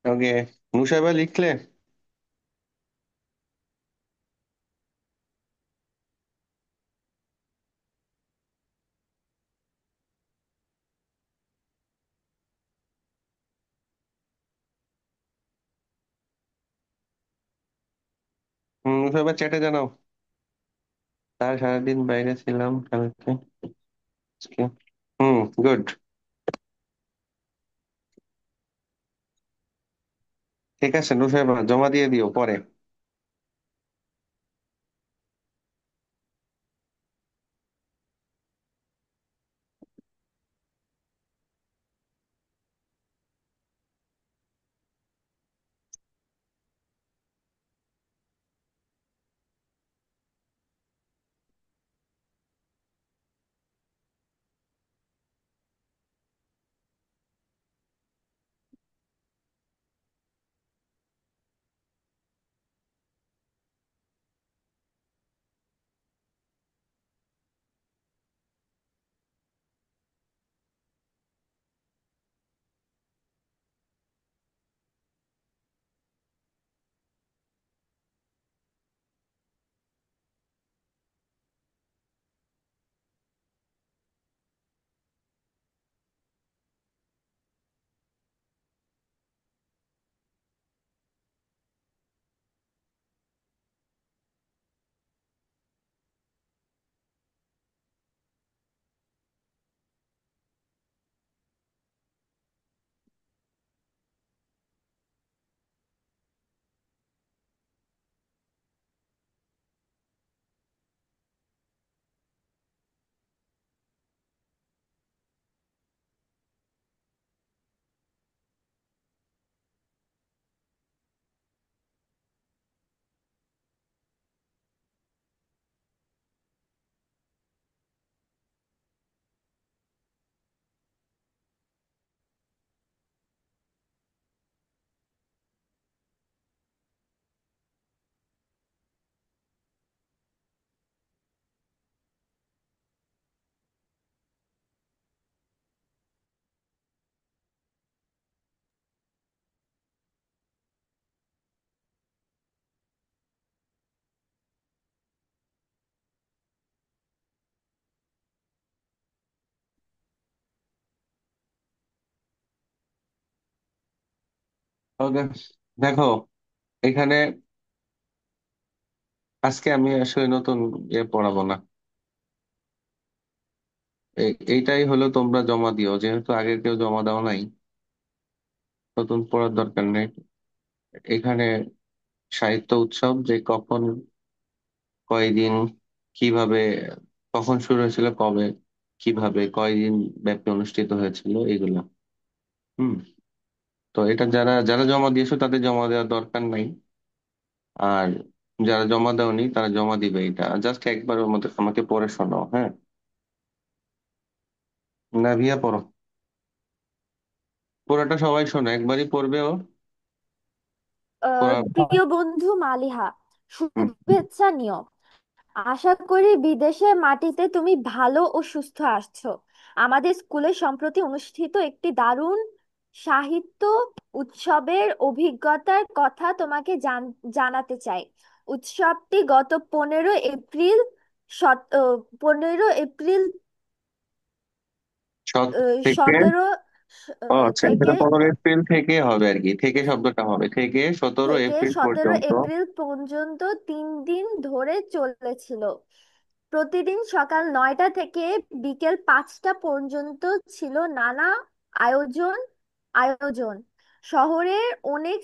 ওকে, মুসাইবা লিখলে? মুসাইবা চ্যাটে জানাও। তার সারাদিন বাইরে ছিলাম কালকে আজকে। গুড। ঠিক আছে নুসাইবা, জমা দিয়ে দিও পরে। ওকে, দেখো এখানে আজকে আমি আসলে নতুন পড়াবো না। এইটাই হলো, তোমরা জমা দিও, যেহেতু আগের কেউ জমা দাও নাই, নতুন পড়ার দরকার নেই। এখানে সাহিত্য উৎসব যে কখন, কয়দিন, কিভাবে, কখন শুরু হয়েছিল, কবে, কিভাবে, কয়দিন ব্যাপী অনুষ্ঠিত হয়েছিল, এগুলা। হুম। তো এটা যারা যারা জমা দিয়েছো তাদের জমা দেওয়ার দরকার নাই। আর যারা জমা দেওনি তারা জমা দিবে। এটা জাস্ট একবার ওর মধ্যে আমাকে পড়ে শোনাও, হ্যাঁ? না ভিয়া পড়ো, পুরোটা সবাই শোনো, একবারই পড়বে ও। পড়া। প্রিয় বন্ধু মালিহা, হুম। শুভেচ্ছা নিও। আশা করি বিদেশের মাটিতে তুমি ভালো ও সুস্থ আসছো। আমাদের স্কুলে সম্প্রতি অনুষ্ঠিত একটি দারুণ সাহিত্য উৎসবের অভিজ্ঞতার কথা তোমাকে জানাতে চাই। উৎসবটি গত 15 এপ্রিল, 15 এপ্রিল থেকে 17 আচ্ছা, থেকে এখানে 15 এপ্রিল থেকে হবে আর কি, থেকে শব্দটা হবে থেকে 17 এপ্রিল সতেরো পর্যন্ত। এপ্রিল পর্যন্ত 3 দিন ধরে চলেছিল। প্রতিদিন সকাল 9টা থেকে বিকেল 5টা পর্যন্ত ছিল নানা আয়োজন আয়োজন শহরের অনেক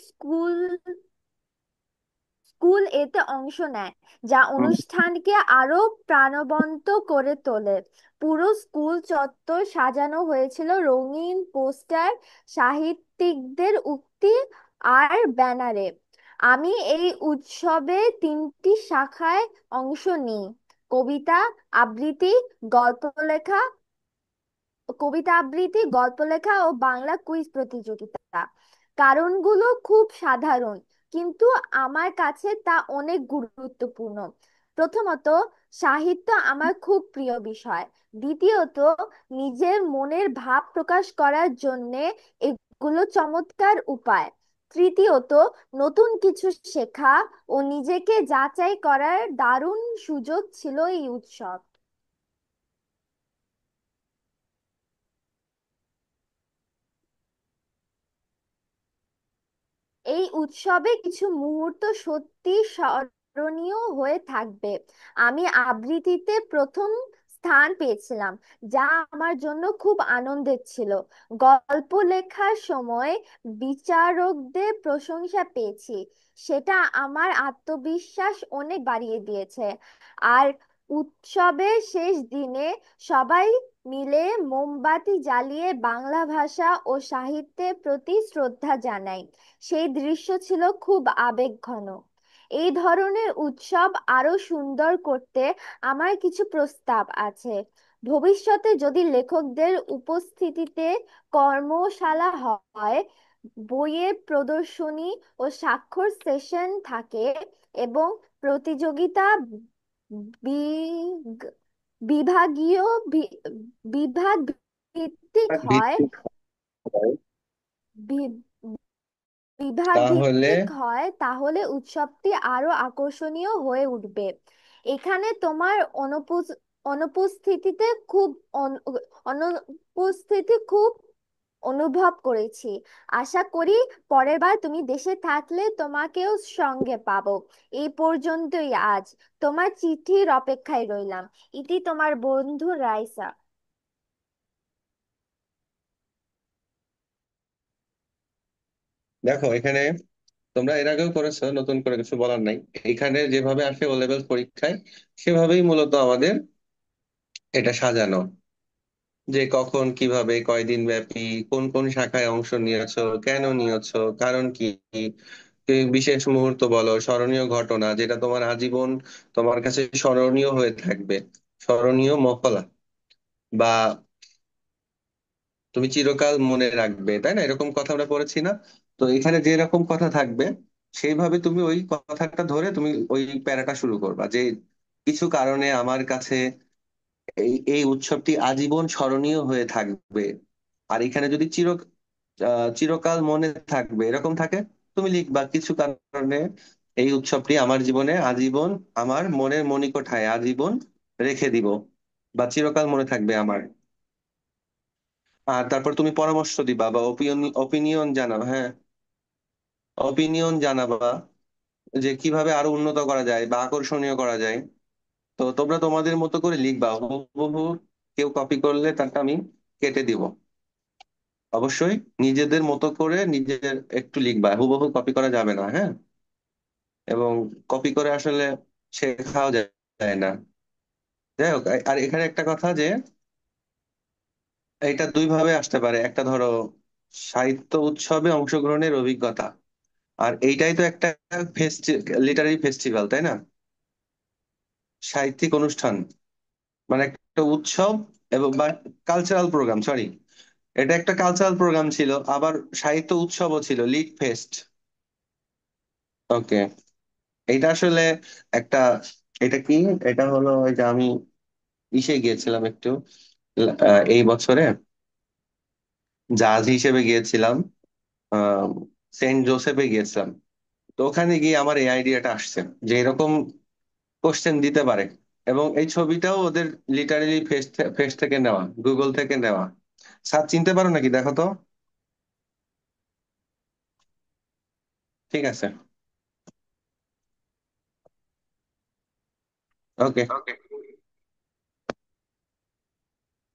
স্কুল এতে অংশ নেয়, যা হুম। অনুষ্ঠানকে আরো প্রাণবন্ত করে তোলে। পুরো স্কুল চত্বর সাজানো হয়েছিল রঙিন পোস্টার, সাহিত্যিকদের উক্তি আর ব্যানারে। আমি এই উৎসবে 3টি শাখায় অংশ নিই: কবিতা আবৃত্তি, গল্প লেখা কবিতা আবৃত্তি, গল্প লেখা ও বাংলা কুইজ প্রতিযোগিতা। কারণগুলো খুব সাধারণ, কিন্তু আমার কাছে তা অনেক গুরুত্বপূর্ণ। প্রথমত, সাহিত্য আমার খুব প্রিয় বিষয়। দ্বিতীয়ত, নিজের মনের ভাব প্রকাশ করার জন্যে এগুলো চমৎকার উপায়। তৃতীয়ত, নতুন কিছু শেখা ও নিজেকে যাচাই করার দারুণ সুযোগ ছিল এই উৎসব। এই উৎসবে কিছু মুহূর্ত সত্যি স্মরণীয় হয়ে থাকবে। আমি আবৃত্তিতে প্রথম স্থান পেয়েছিলাম, যা আমার জন্য খুব আনন্দের ছিল। গল্প লেখার সময় বিচারকদের প্রশংসা পেয়েছি, সেটা আমার আত্মবিশ্বাস অনেক বাড়িয়ে দিয়েছে। আর উৎসবের শেষ দিনে সবাই মিলে মোমবাতি জ্বালিয়ে বাংলা ভাষা ও সাহিত্যের প্রতি শ্রদ্ধা জানাই। সেই দৃশ্য ছিল খুব আবেগঘন। এই ধরনের উৎসব আরো সুন্দর করতে আমার কিছু প্রস্তাব আছে। ভবিষ্যতে যদি লেখকদের উপস্থিতিতে কর্মশালা হয়, বইয়ের প্রদর্শনী ও স্বাক্ষর সেশন থাকে, এবং প্রতিযোগিতা বি- বিভাগীয় বি- বিভাগ ভিত্তিক হয় ভিত্তিক হয়, বি- বিভাগ তাহলে ভিত্তিক হয়, তাহলে উৎসবটি আরো আকর্ষণীয় হয়ে উঠবে। এখানে তোমার অনুপস্থিতিতে খুব অন- অনুপস্থিতি খুব অনুভব করেছি। আশা করি পরের বার তুমি দেশে থাকলে তোমাকেও সঙ্গে পাবো। এই পর্যন্তই আজ। তোমার চিঠির অপেক্ষায় রইলাম। ইতি তোমার বন্ধু রাইসা। দেখো এখানে তোমরা এর আগেও করেছো, নতুন করে কিছু বলার নাই। এখানে যেভাবে আসে ও লেভেল পরীক্ষায়, সেভাবেই মূলত আমাদের এটা সাজানো, যে কখন কিভাবে কয়দিন ব্যাপী কোন কোন শাখায় অংশ নিয়েছো, কেন নিয়েছো, কারণ কি, কি বিশেষ মুহূর্ত বলো, স্মরণীয় ঘটনা যেটা তোমার আজীবন তোমার কাছে স্মরণীয় হয়ে থাকবে, স্মরণীয় মকলা, বা তুমি চিরকাল মনে রাখবে, তাই না? এরকম কথা আমরা পড়েছি না? তো এখানে যে রকম কথা থাকবে, সেইভাবে তুমি ওই কথাটা ধরে তুমি ওই প্যারাটা শুরু করবা, যে কিছু কারণে আমার কাছে এই এই উৎসবটি আজীবন স্মরণীয় হয়ে থাকবে। আর এখানে যদি চিরকাল মনে থাকবে এরকম থাকে, তুমি লিখবা কিছু কারণে এই উৎসবটি আমার জীবনে আজীবন, আমার মনের মণিকোঠায় আজীবন রেখে দিব, বা চিরকাল মনে থাকবে আমার। আর তারপর তুমি পরামর্শ দিবা বা অপিনিয়ন জানাবা, হ্যাঁ, অপিনিয়ন জানাবা, যে কিভাবে আরো উন্নত করা যায় বা আকর্ষণীয় করা যায়। তো তোমরা তোমাদের মতো করে লিখবা, হুবহু কেউ কপি করলে তারটা আমি কেটে দিব। অবশ্যই নিজেদের মতো করে নিজের একটু লিখবা, হুবহু কপি করা যাবে না, হ্যাঁ। এবং কপি করে আসলে শেখাও যায় না। যাই হোক, আর এখানে একটা কথা যে এটা দুই ভাবে আসতে পারে। একটা ধরো সাহিত্য উৎসবে অংশগ্রহণের অভিজ্ঞতা, আর এইটাই তো একটা লিটারারি ফেস্টিভ্যাল, তাই না? সাহিত্যিক অনুষ্ঠান মানে একটা উৎসব, এবং বা কালচারাল প্রোগ্রাম, সরি, এটা একটা কালচারাল প্রোগ্রাম ছিল, আবার সাহিত্য উৎসবও ছিল, লিট ফেস্ট। ওকে, এটা আসলে একটা, এটা কি, এটা হলো ওই যে আমি ইসে গিয়েছিলাম একটু, এই বছরে জাজ হিসেবে গিয়েছিলাম, আহ সেন্ট জোসেফে গিয়েছিলাম। তো ওখানে গিয়ে আমার এই আইডিয়াটা আসছে যে এরকম কোশ্চেন দিতে পারে। এবং এই ছবিটাও ওদের লিটারেলি ফেস ফেস থেকে নেওয়া, গুগল থেকে নেওয়া। স্যার চিনতে পারো নাকি, দেখো তো। ঠিক আছে, ওকে।